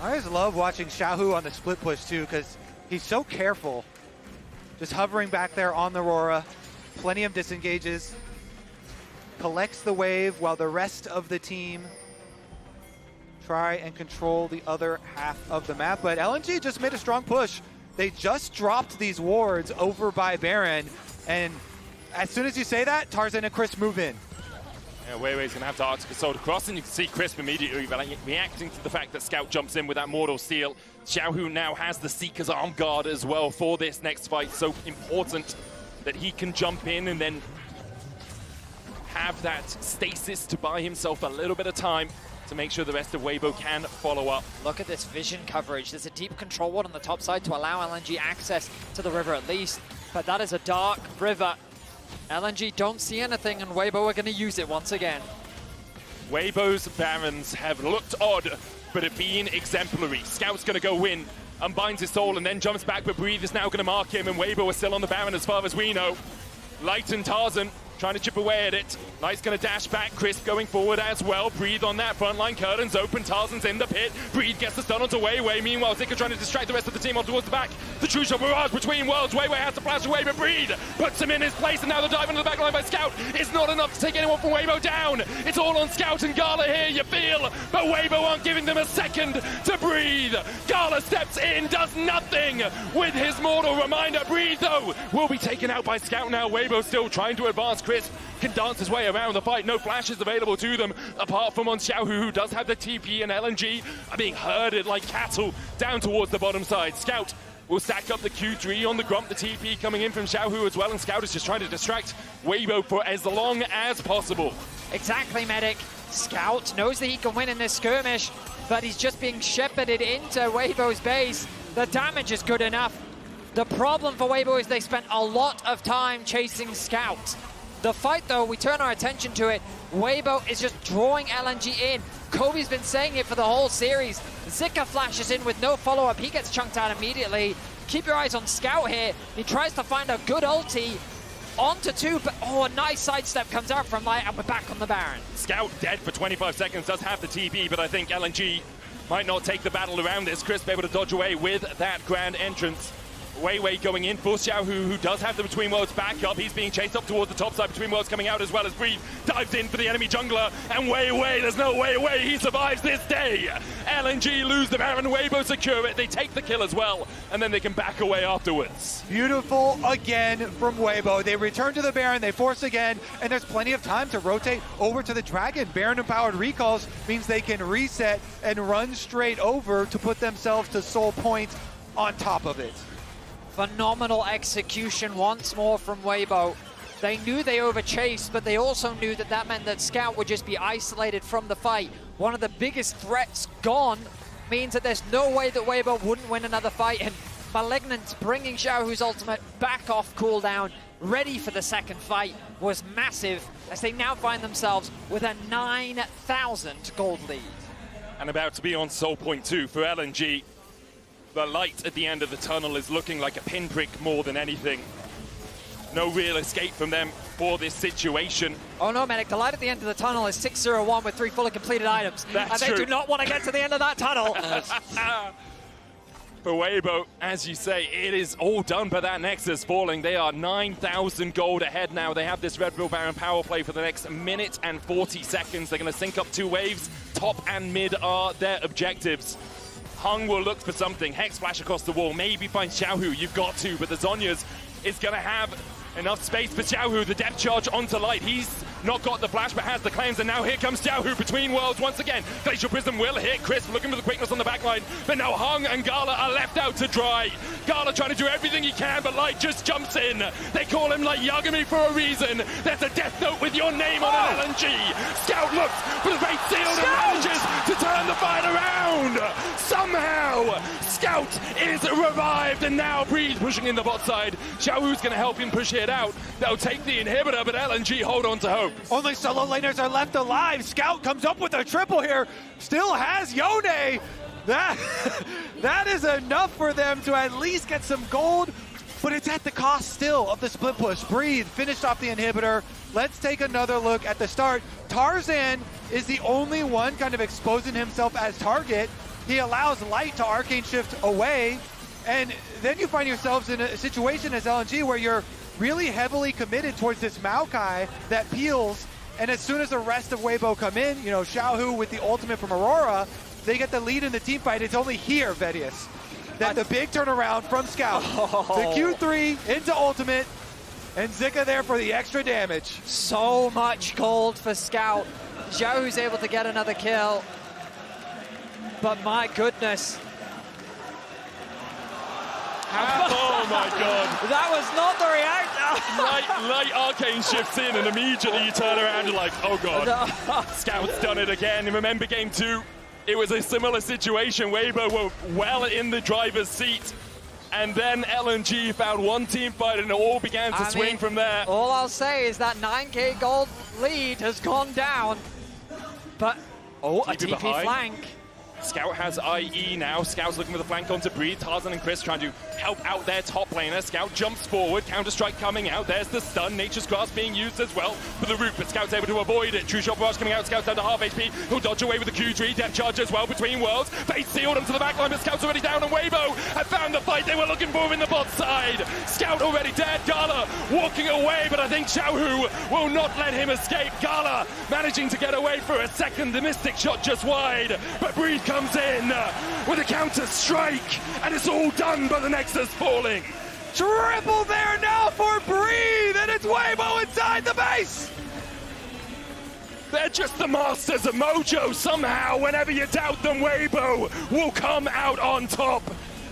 I always love watching Xiahu on the split push too, because he's so careful. Just hovering back there on the Aurora, plenty of disengages, collects the wave while the rest of the team try and control the other half of the map. But LNG just made a strong push. They just dropped these wards over by Baron, and as soon as you say that, Tarzan and Chris move in. Yeah, Weiwei's going to have to Arctic Assault across, and you can see Crisp immediately reacting to the fact that Scout jumps in with that Mortal Steel. Xiahu now has the Seeker's Arm Guard as well for this next fight. So important that he can jump in and then have that stasis to buy himself a little bit of time to make sure the rest of Weibo can follow up. Look at this Vision coverage. There's a deep control ward on the top side to allow LNG access to the river at least, but that is a dark river. LNG don't see anything, and Weibo are going to use it once again. Weibo's Barons have looked odd, but have been exemplary. Scout's going to go win, unbinds his soul, and then jumps back, but Breathe is now going to mark him, and Weibo are still on the Baron as far as we know. Light and Tarzan trying to chip away at it. Light's going to dash back. Crisp going forward as well. Breathe on that front line. Curtains open. Tarzan's in the pit. Breathe gets the stun onto Weiwei. Meanwhile, Zika trying to distract the rest of the team on towards the back. The true shot barrage between worlds. Weiwei has to flash away, but Breathe puts him in his place, and now the dive into the back line by Scout is not enough to take anyone from Weibo down. It's all on Scout and GALA here, you feel, but Weibo aren't giving them a second to breathe. GALA steps in, does nothing with his Mortal Reminder. Breathe, though, will be taken out by Scout now. Weibo still trying to advance. Crisp can dance his way around the fight. No flashes available to them, apart from on Xiahu, who does have the TP, and LNG are being herded like cattle down towards the bottom side. Scout will stack up the Q3 on the Grump, the TP coming in from Xiahu as well, and Scout is just trying to distract Weibo for as long as possible. Exactly, Medic. Scout knows that he can win in this skirmish, but he's just being shepherded into Weibo's base. The damage is good enough. The problem for Weibo is they spent a lot of time chasing Scout. The fight, though, we turn our attention to it. Weibo is just drawing LNG in. Kobe's been saying it for the whole series. Zika flashes in with no follow-up. He gets chunked out immediately. Keep your eyes on Scout here. He tries to find a good ulti. Onto 2, but oh, a nice sidestep comes out from Light, and we're back on the Baron. Scout dead for 25 seconds, does have the TP, but I think LNG might not take the battle around this. Chris able to dodge away with that grand entrance. Weiwei going in for Xiahu, who does have the Between Worlds back up. He's being chased up towards the top side. Between Worlds coming out as well as Breathe dives in for the enemy jungler. And Weiwei, there's no Weiwei. He survives this day. LNG lose the Baron. Weibo secure it. They take the kill as well. And then they can back away afterwards. Beautiful again from Weibo. They return to the Baron. They force again. And there's plenty of time to rotate over to the Dragon. Baron-empowered recalls means they can reset and run straight over to put themselves to soul point on top of it. Phenomenal execution once more from Weibo. They knew they overchased, but they also knew that that meant that Scout would just be isolated from the fight. One of the biggest threats gone means that there's no way that Weibo wouldn't win another fight, and Malignant bringing Xiaohu's ultimate back off cooldown, ready for the second fight, was massive as they now find themselves with a 9,000 gold lead. And about to be on soul point 2 for LNG. The light at the end of the tunnel is looking like a pinprick more than anything. No real escape from them for this situation. Oh no, Medic, the light at the end of the tunnel is 601 with 3 fully completed items. That's and they true. do not want to get to the end of that tunnel. For Weibo, as you say, it is all done by that Nexus falling. They are 9,000 gold ahead now. They have this Red Bull Baron power play for the next minute and 40 seconds. They're going to sync up 2 waves. Top and mid are their objectives. Hung will look for something. Hex flash across the wall. Maybe find Xiahu. You've got to, but the Zhonya's is going to have enough space for Xiahu. The depth charge onto Light. He's not got the flash, but has the cleanse. And now here comes Xiahu between worlds once again. Glacial Prism will hit. Chris looking for the quickness on the backline. But now Hung and GALA are left out to dry. GALA trying to do everything he can, but Light just jumps in. They call him Light Yagami for a reason. There's a death note with your name on an LNG. Scout looks for the great seal and manages to turn the fight around. Somehow, Scout is revived, and now Breathe pushing in the bot side. Xiaohu's going to help him push it out. They'll take the inhibitor, but LNG hold on to hope. Only solo laners are left alive. Scout comes up with a triple here. Still has Yone. That is enough for them to at least get some gold, but it's at the cost still of the split push. Breathe finished off the inhibitor. Let's take another look at the start. Tarzan is the only one kind of exposing himself as target. He allows Light to arcane shift away, and then you find yourselves in a situation as LNG where you're really heavily committed towards this Maokai that peels, and as soon as the rest of Weibo come in, you know, Xiahu with the ultimate from Aurora, they get the lead in the team fight. It's only here, Vedius, that the big turnaround from Scout. The Q3 into ultimate, and Zika there for the extra damage. So much gold for Scout. Xiaohu's able to get another kill. But my goodness. Oh my god. That was not the reaction. Light arcane shifts in, and immediately you turn around and like, oh god. Scout's done it again. And remember game 2, it was a similar situation. Weibo were well in the driver's seat. And then LNG found one team fight, and it all began to swing from there. All I'll say is that 9k gold lead has gone down. But, oh, a TP flank. Scout has IE now. Scout's looking for the flank onto Breathe. Tarzan and Chris trying to help out their top laner. Scout jumps forward. Counter-strike coming out. There's the stun. Nature's Grasp being used as well for the root, but Scout's able to avoid it. True Shot Barrage coming out. Scout's down to half HP. He'll dodge away with the Q3. Depth charge as well between worlds. Face sealed him to the backline, but Scout's already down, and Weibo have found the fight they were looking for in the bot side. Scout already dead. GALA walking away, but I think Xiahu will not let him escape. GALA managing to get away for a second. The Mystic Shot just wide, but Breathe comes in with a counter strike, and it's all done by the Nexus falling. Triple there now for Breathe, and it's Weibo inside the base. They're just the masters of mojo. Somehow, whenever you doubt them, Weibo will come out on top.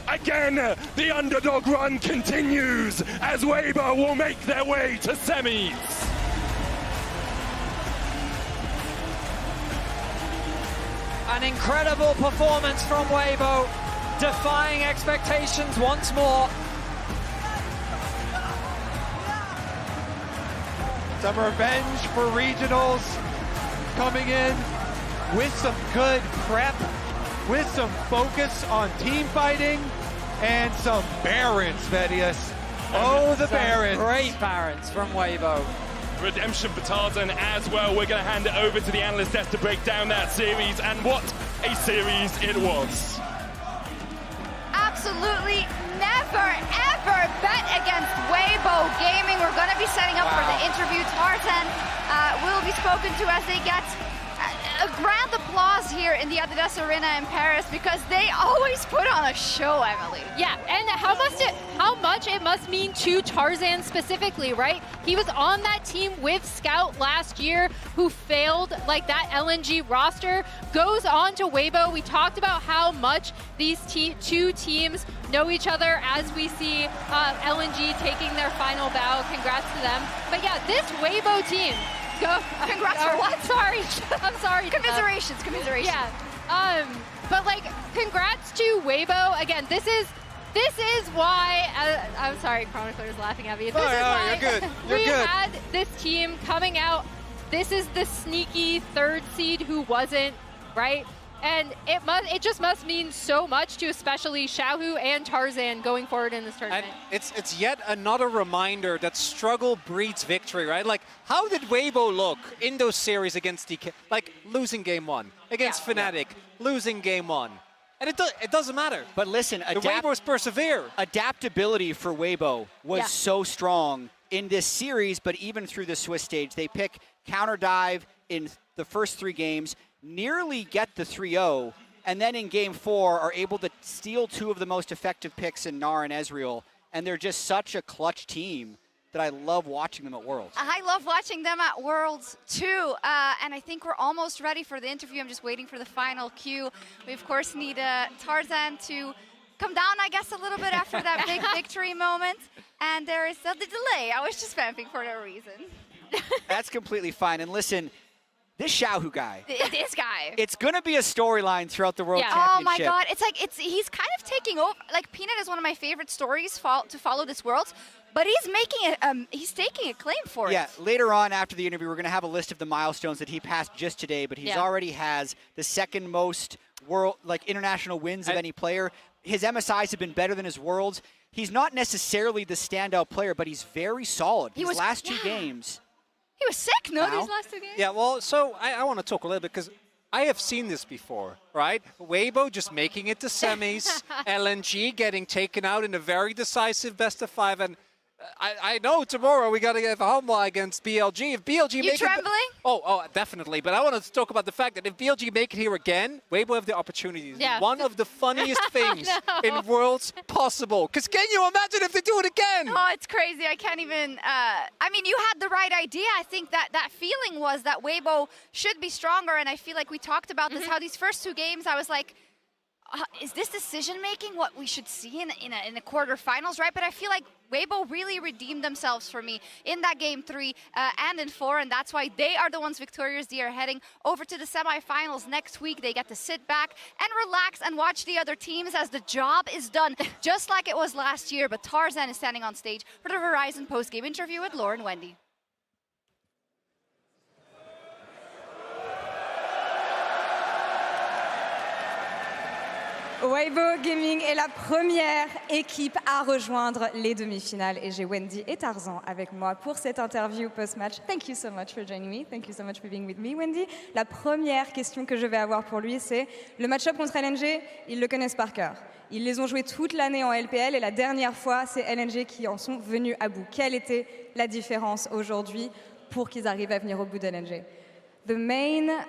Again, the underdog run continues as Weibo will make their way to semis. An incredible performance from Weibo, defying expectations once more. Some revenge for regionals coming in with some good prep, with some focus on team fighting, and some Barons, Vedius. Oh, the Barons. Great Barons from Weibo. Redemption for Tarzan as well. We're going to hand it over to the analyst desk to break down that series, and what a series it was. Absolutely never, ever bet against Weibo Gaming. We're going to be setting up for the interview. Tarzan will be spoken to as they get a grand applause here in the Adidas Arena in Paris, because they always put on a show, Emily. Yeah, and how much it must mean to Tarzan specifically, right? He was on that team with Scout last year, who failed like that LNG roster, goes on to Weibo. We talked about how much these two teams know each other as we see LNG taking their final bow. Congrats to them. But yeah, this Weibo team, Congrats for what? Sorry, I'm sorry. Commiserations. Yeah. But like, congrats to Weibo. Again, this is why. I'm sorry, Chronicler's laughing at me. This is why you're good. we had this team coming out. This is the sneaky third seed who wasn't, right? And it just must mean so much to especially Xiahu and Tarzan going forward in this tournament. And it's yet another reminder that struggle breeds victory, right? Like, how did Weibo look in those series against DK? Like, losing game 1, against Fnatic, losing game 1. And it doesn't matter. But listen, the Weibos persevere. Adaptability for Weibo was so strong in this series, but even through the Swiss stage. They pick counter dive in the first 3 games, nearly get the 3-0, and then in game 4 are able to steal 2 of the most effective picks in Gnar and Ezreal. And they're just such a clutch team that I love watching them at Worlds. I love watching them at Worlds too, and I think we're almost ready for the interview. I'm just waiting for the final cue. We of course need Tarzan to come down, I guess, a little bit after that big victory moment, and there is the delay. I was just vamping for no reason. That's completely fine. And listen, this Xiahu guy. This guy. It's going to be a storyline throughout the World Championship. Oh my God. It's like, he's kind of taking over. Like, Peanut is one of my favorite stories to follow this Worlds, but he's making it, he's taking a claim for it. Yeah, later on after the interview, we're going to have a list of the milestones that he passed just today, but he's already has the second most international wins of any player. His MSIs have been better than his Worlds. He's not necessarily the standout player, but he's very solid. His last 2 games. He was sick, no, these last 2 games? Yeah, well, so I want to talk a little bit, because I have seen this before, right? Weibo just making it to semis, LNG getting taken out in a very decisive best-of-5, and I know tomorrow we got to get a humble against BLG. If BLG you trembling? Oh, definitely. But I want to talk about the fact that if BLG make it here again, Weibo have the opportunity to do one of the funniest things in Worlds possible. Because can you imagine if they do it again? Oh, it's crazy. I can't even. I mean, you had the right idea. I think that feeling was that Weibo should be stronger, and I feel like we talked about this. How these first 2 games, I was like, is this decision-making what we should see in the quarterfinals, right? But I feel like Weibo really redeemed themselves for me in that game 3 and in 4, and that's why they are the ones victorious. They are heading over to the semifinals next week. They get to sit back and relax and watch the other teams as the job is done, just like it was last year. But Tarzan is standing on stage for the Verizon post-game interview with Lauren Wendy. Weibo Gaming est la première équipe à rejoindre les demi-finales et j'ai Wendy et Tarzan avec moi pour cette interview post-match. Thank you so much for joining me. Thank you so much for being with me, Wendy. La première question que je vais avoir pour lui, c'est le match-up contre LNG, ils le connaissent par cœur. Ils les ont joués toute l'année en LPL et la dernière fois, c'est LNG qui en sont venus à bout. Quelle était la différence aujourd'hui pour qu'ils arrivent à venir au bout de LNG? The main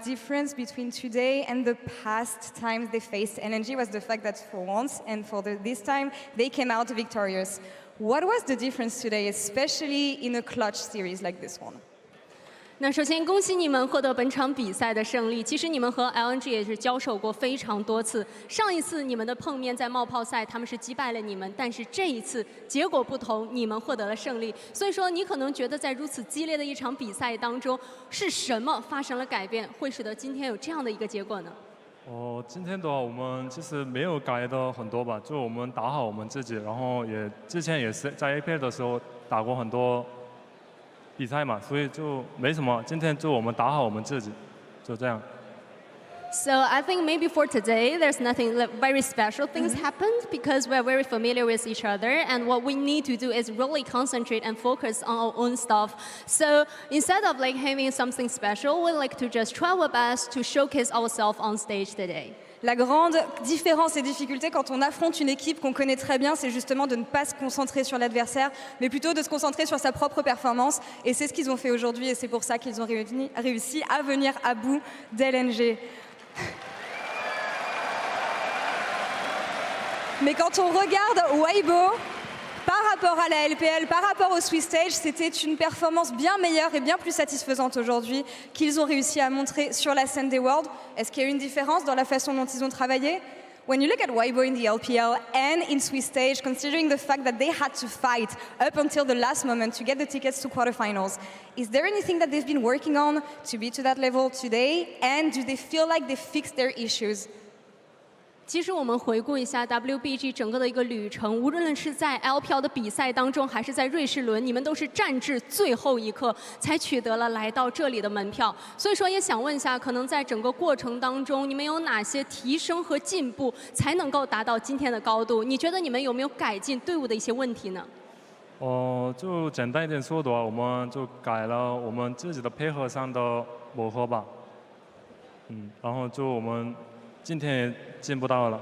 difference between today and the past times they faced LNG was the fact that for once and for this time, they came out victorious. What was the difference today, especially in a clutch series like this one? 那首先恭喜你们获得本场比赛的胜利。其实你们和 LNG 也是交手过非常多次。上一次你们的碰面在冒泡赛，他们是击败了你们，但是这一次结果不同，你们获得了胜利。所以说，你可能觉得在如此激烈的一场比赛当中，是什么发生了改变，会使得今天有这样的一个结果呢？今天的话，我们其实没有改的很多吧，就我们打好我们自己，然后之前也是在 APL 的时候打过很多比赛嘛，所以就没什么。今天就我们打好我们自己，就这样。 So I think maybe for today, there's nothing very special things happened because we're very familiar with each other, and what we need to do is really concentrate and focus on our own stuff. So instead of like having something special, we like to just try our best to showcase ourselves on stage today. La grande différence et difficulté quand on affronte une équipe qu'on connaît très bien, c'est justement de ne pas se concentrer sur l'adversaire, mais plutôt de se concentrer sur sa propre performance. Et c'est ce qu'ils ont fait aujourd'hui, et c'est pour ça qu'ils ont réussi à venir à bout d'LNG. Mais quand on regarde Weibo, par rapport à la LPL, par rapport au Swiss Stage, c'était une performance bien meilleure et bien plus satisfaisante aujourd'hui qu'ils ont réussi à montrer sur la scène des Worlds. Est-ce qu'il y a une différence dans la façon dont ils ont travaillé? When you look at Weibo in the LPL and in Swiss Stage, considering the fact that they had to fight up until the last moment to get the tickets to quarterfinals, is there anything that they've been working on to be to that level today? And do they feel like they fixed their issues? 其实我们回顾一下 WBG 整个的一个旅程，无论是在 LPL 的比赛当中，还是在瑞士轮，你们都是战至最后一刻才取得了来到这里的门票。所以说，也想问一下，可能在整个过程当中，你们有哪些提升和进步，才能够达到今天的高度？你觉得你们有没有改进队伍的一些问题呢？就简单一点说的话，我们就改了我们自己的配合上的磨合吧。然后就我们。 今天也进步到了，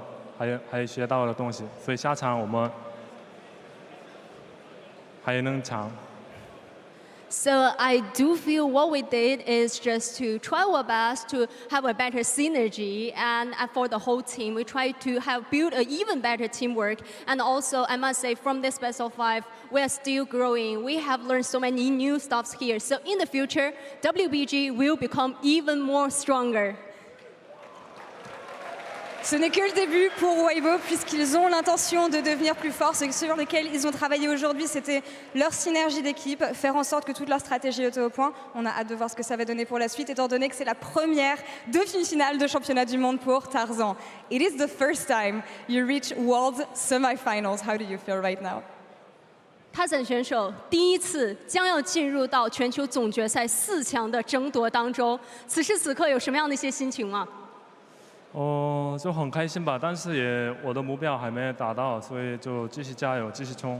还学到了东西，所以下场我们还能强。So I do feel what we did is just to try our best to have a better synergy, and for the whole team, we try to have build an even better teamwork. And also, I must say, from this best of 5, we are still growing. We have learned so many new stuff here. So in the future, WBG will become even more stronger. Ce n'est que le début pour Weibo, puisqu'ils ont l'intention de devenir plus forts. Ce sur lequel ils ont travaillé aujourd'hui, c'était leur synergie d'équipe, faire en sorte que toute leur stratégie était au point. On a hâte de voir ce que ça va donner pour la suite, étant donné que c'est la première demi-finale de championnat du monde pour Tarzan. It is the first time you reach World Semifinals. How do you feel right now? Tarzan 选手第一次将要进入到全球总决赛4强的争夺当中，此时此刻有什么样的一些心情吗？ 就很开心吧，但是我的目标还没达到，所以就继续加油，继续冲。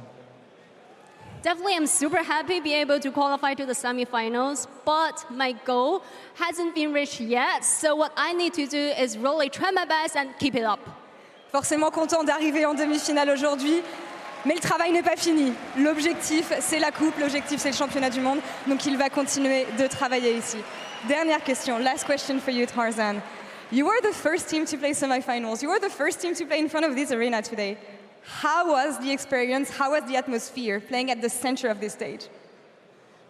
Definitely, I'm super happy to be able to qualify to the semifinals, but my goal hasn't been reached yet. So what I need to do is really try my best and keep it up. Forcément content d'arriver en demi-finale aujourd'hui, mais le travail n'est pas fini. L'objectif, c'est la coupe, l'objectif, c'est le championnat du monde, donc il va continuer de travailler ici. Dernière question, last question for you, Tarzan. You were the first team to play semifinals. You were the first team to play in front of this arena today. How was the experience? How was the atmosphere playing at the center of this stage?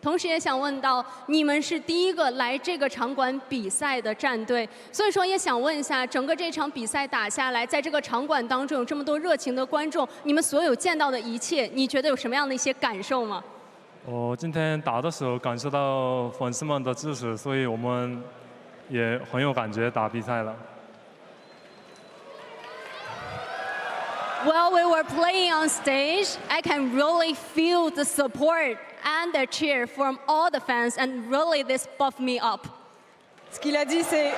同时也想问到，你们是第一个来这个场馆比赛的战队，所以说也想问一下，整个这场比赛打下来，在这个场馆当中有这么多热情的观众，你们所有见到的一切，你觉得有什么样的一些感受吗？今天打的时候感受到粉丝们的支持，所以我们。 也很有感觉打比赛了。While we were playing on stage, I can really feel the support and the cheer from all the fans, and really this buffed me up. Ce qu'il a dit, c'est...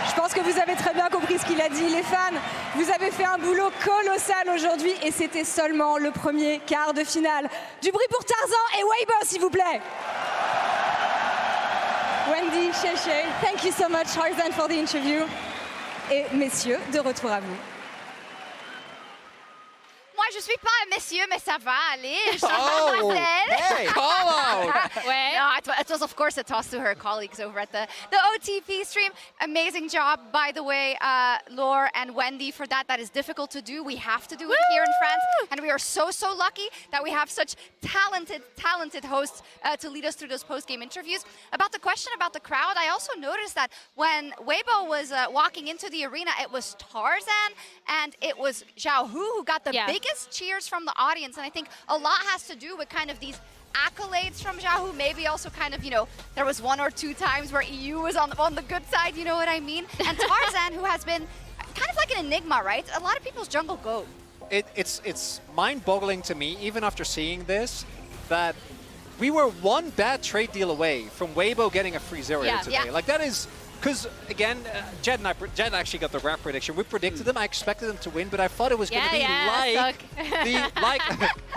Je pense que vous avez très bien compris ce qu'il a dit. Les fans, vous avez fait un boulot colossal aujourd'hui, et c'était seulement le premier quart de finale. Du bruit pour Tarzan et Weibo, s'il vous plaît. Wendy, Xiahu, thank you so much, Tarzan, for the interview. Et messieurs, de retour à vous. Moi, je suis pas un monsieur, mais ça va aller. Je suis mademoiselle. Hey, call out. No, it was, of course, a toss to her colleagues over at the OTP stream. Amazing job, by the way, Laure and Wendy, for that. That is difficult to do. We have to do it here in France. And we are so, so lucky that we have such talented hosts to lead us through those post-game interviews. About the question about the crowd, I also noticed that when Weibo was walking into the arena, it was Tarzan and it was Xiahu who got the biggest cheers from the audience. And I think a lot has to do with kind of these accolades from Xiahu, maybe also kind of, you know, there was 1 or 2 times where EU was on the good side, you know what I mean? And Tarzan, who has been kind of like an enigma, right? A lot of people's jungle go. it's mind-boggling to me, even after seeing this, that we were one bad trade deal away from Weibo getting a free zero today. Yeah. Like that is, because again, Jed actually got the rap prediction. We predicted them. I expected them to win, but I thought it was going to be like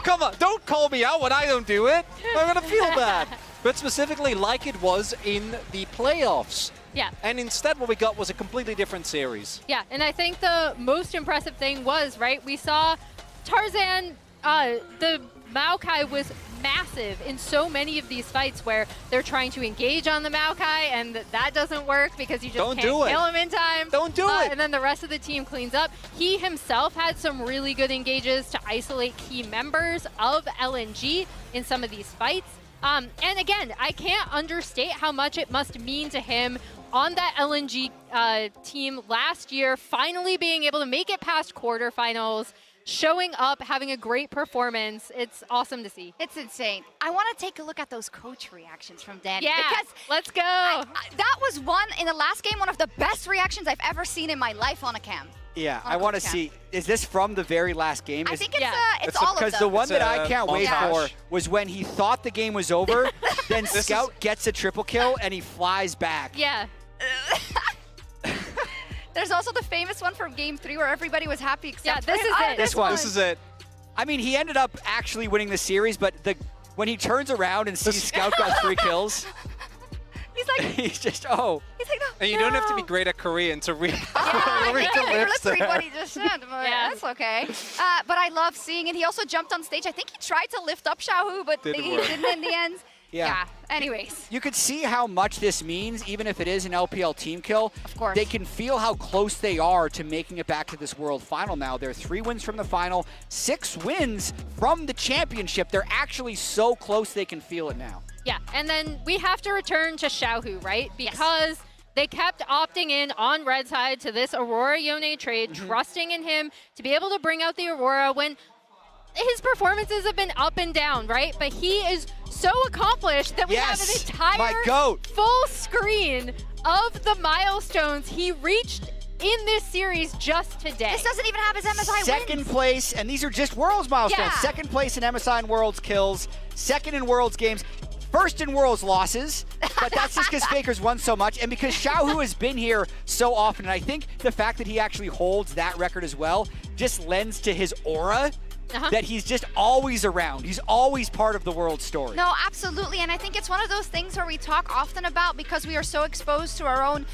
come on, don't call me out when I don't do it. I'm going to feel bad. But specifically like it was in the playoffs. Yeah. And instead what we got was a completely different series. Yeah, and I think the most impressive thing was, right, we saw Tarzan, the Maokai was massive in so many of these fights where they're trying to engage on the Maokai and that doesn't work because you just can't kill him in time. Don't do it. And then the rest of the team cleans up. He himself had some really good engages to isolate key members of LNG in some of these fights. And again, I can't understate how much it must mean to him on that LNG team last year, finally being able to make it past quarterfinals, showing up, having a great performance. It's awesome to see. It's insane. I want to take a look at those coach reactions from Danny. Yeah, because let's go. That was in the last game, one of the best reactions I've ever seen in my life on a cam. Yeah, I want to see, is this from the very last game? I think it's all of them. Because the one that I can't wait montage. for was when he thought the game was over, then Scout gets a triple kill and he flies back. Yeah. There's also the famous one from Game 3 where everybody was happy except this is it. This one. This is it. I mean, he ended up actually winning the series, but when he turns around and sees Scout got 3 kills, he's like, he's just, he's like, no. And you don't have to be great at Korean to read, read the lips Let's read there. what he just said, but that's okay. But I love seeing it. He also jumped on stage. I think he tried to lift up Xiahu, but he didn't in the end. Yeah. Anyways. You could see how much this means, even if it is an LPL team kill. Of course. They can feel how close they are to making it back to this World Final now. They're 3 wins from the final, 6 wins from the championship. They're actually so close they can feel it now. Yeah, and then we have to return to Xiahu, right? Because they kept opting in on red side to this Aurora Yone trade, trusting in him to be able to bring out the Aurora when his performances have been up and down, right? But he is so accomplished that we have an entire full screen of the milestones he reached in this series just today. This doesn't even have his MSI Second wins. place, and these are just Worlds milestones. Yeah. Second place in MSI and Worlds kills, second in Worlds games, first in Worlds losses, but that's just because Faker's won so much, and because Xiahu has been here so often, and I think the fact that he actually holds that record as well just lends to his aura that he's just always around. He's always part of the world story. No, absolutely, and I think it's one of those things where we talk often about because we are so exposed to our own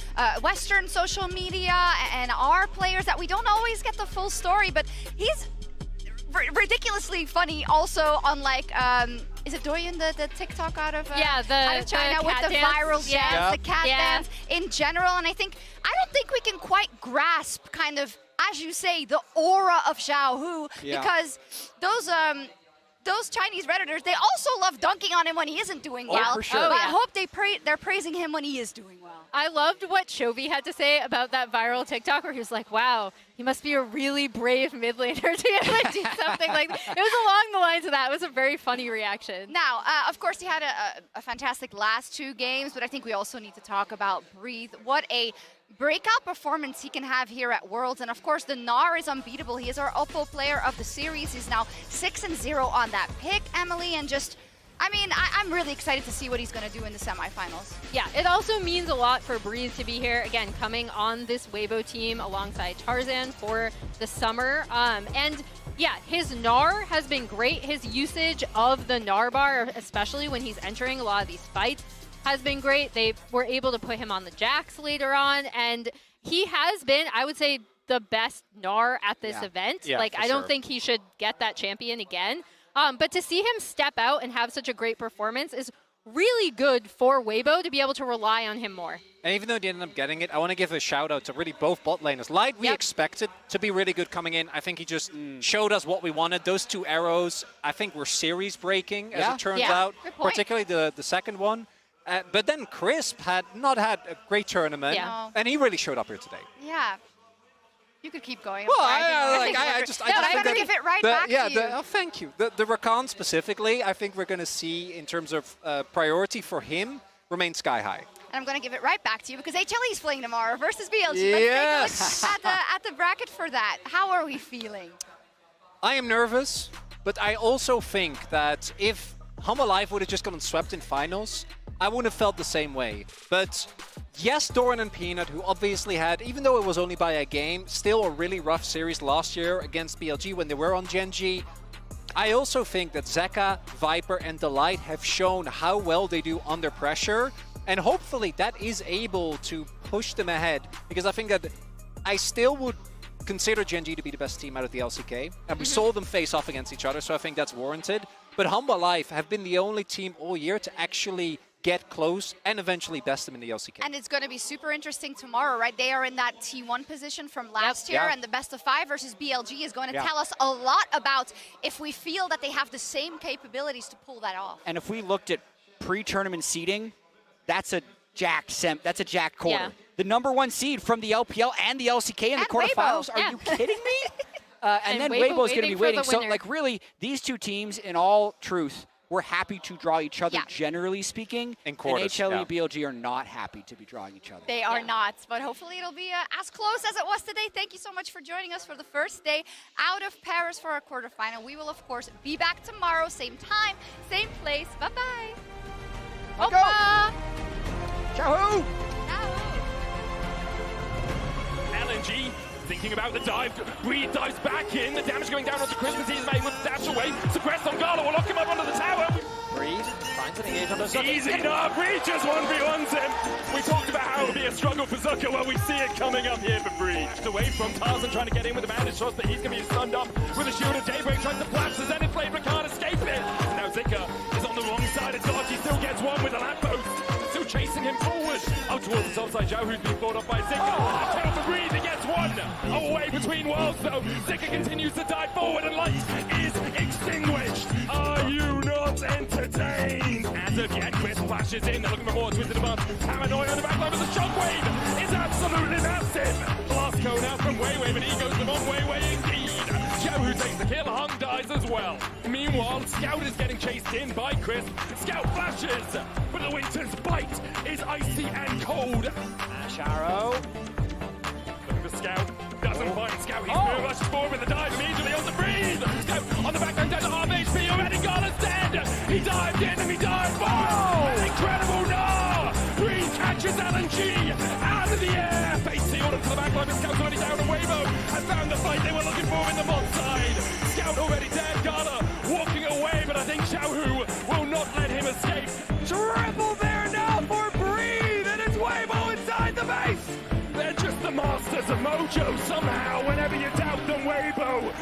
Western social media and our players that we don't always get the full story, but he's ridiculously funny also on like, is it Doyen, the TikTok out of, out of China with the viral dance, the cat dance in general, and I don't think we can quite grasp kind of, as you say, the aura of Xiahu, because those Chinese Redditors, they also love dunking on him when he isn't doing well. For sure. But I hope they're praising him when he is doing well. I loved what Chovy had to say about that viral TikTok where he was like, wow, he must be a really brave mid laner to be able to do something like that. It was along the lines of that. It was a very funny reaction. Now, of course, he had a fantastic last 2 games, but I think we also need to talk about Breathe. What a breakout performance he can have here at Worlds, and of course the Gnar is unbeatable. He is our Oppo player of the series. He's now 6-0 on that pick, Emily, and just, I mean, I'm really excited to see what he's going to do in the semifinals. Yeah, it also means a lot for Breathe to be here, again, coming on this Weibo team alongside Tarzan for the summer. And yeah, his Gnar has been great. His usage of the Gnar bar, especially when he's entering a lot of these fights, has been great. They were able to put him on the Jax later on, and he has been, I would say, the best Gnar at this event. Yeah, like, I don't think he should get that champion again. But to see him step out and have such a great performance is really good for Weibo to be able to rely on him more. And even though he ended up getting it, I want to give a shout out to really both bot laners. Light, we expected to be really good coming in. I think he just showed us what we wanted. Those 2 arrows, I think, were series breaking, as it turns out, particularly the second one. But then Crisp had not had a great tournament, and he really showed up here today. Yeah. You could keep going. Well, I just I'm going to give it right back to you. Oh, thank you. The Rakan specifically, I think we're going to see, in terms of priority for him, remain sky high. And I'm going to give it right back to you because HLE is playing tomorrow versus BLG. Yes. Let's take a look at the bracket for that. How are we feeling? I am nervous, but I also think that if Hum Alive would have just gotten swept in finals, I wouldn't have felt the same way. But yes, Doran and Peanut, who obviously had, even though it was only by a game, still a really rough series last year against BLG when they were on Gen G. I also think that Zika, Viper, and Delight have shown how well they do under pressure, and hopefully that is able to push them ahead, because I think that I still would consider Gen G to be the best team out of the LCK, and we saw them face off against each other, so I think that's warranted. But Hum Alive have been the only team all year to actually get close and eventually best them in the LCK. And it's going to be super interesting tomorrow, right? They are in that T1 position from last year, and the best of 5 versus BLG is going to tell us a lot about if we feel that they have the same capabilities to pull that off. And if we looked at pre-tournament seeding, that's a Jack quarter. Yeah. The #1 seed from the LPL and the LCK in the quarterfinals. Are you kidding me? And then Weibo Weibo's going to be waiting. So, winner. like, really, these two teams, in all truth, we're happy to draw each other, generally speaking. In quarters, and HLE and BLG are not happy to be drawing each other. They are not, but hopefully it'll be as close as it was today. Thank you so much for joining us for the first day out of Paris for our quarterfinal. We will, of course, be back tomorrow, same time, same place. Bye-bye. Let's go! Xiahu! LNG thinking about the dive. Breed dives back in. The damage going down onto Christmas. He's made with dash away. Suppressed on GALA will lock him up onto the tower. Breed finds an engage on the Zuka. Easy enough. Breed just 1v1s him. We talked about how it would be a struggle for Zuka. Well, we see it coming up here for Breed. Away from Tarzan trying to get in with the bandage shots, but he's going to be stunned up with a shield of Daybreak trying to flash the Zenith Blade, but can't escape it. Now Zika is on the wrong side of Dodge. He still gets one with a lamppost. Still chasing him forward. Out towards the top side. Xiahu's been fought up by Zika. Kill for Breed. He gets one. Away between worlds, though. Zika continues to dive forward and light is extinguished. Are you not entertained? As of yet, Chris flashes in. They're looking for more twisted advance. Paranoia on the back line with the shockwave is absolutely massive. Blast cone out from Weiwei, but he goes the wrong Weiwei indeed. Xiahu takes the kill. Hung dies as well. Meanwhile, Scout is getting chased in by Chris. Scout flashes, but the winter's bite is icy and cold. Charo. Looking for Scout. Doesn't find Scout. He's going to rush forward with the dive immediately on the breeze. Scout on the back line down to half HP already. GALA's dead. He dived in and he dived forward. An incredible gnaw. Breeze catches LNG out of the air. Face sealed into the back line. Scout's already down and Weibo has found the fight they were looking for in the bot side. Scout already dead. GALA walking away, but I think Xiahu will not let him escape. Triple there now for Breed, and it's Weibo inside the base. They're just the masters of mojo somehow. Whenever you doubt them, Weibo.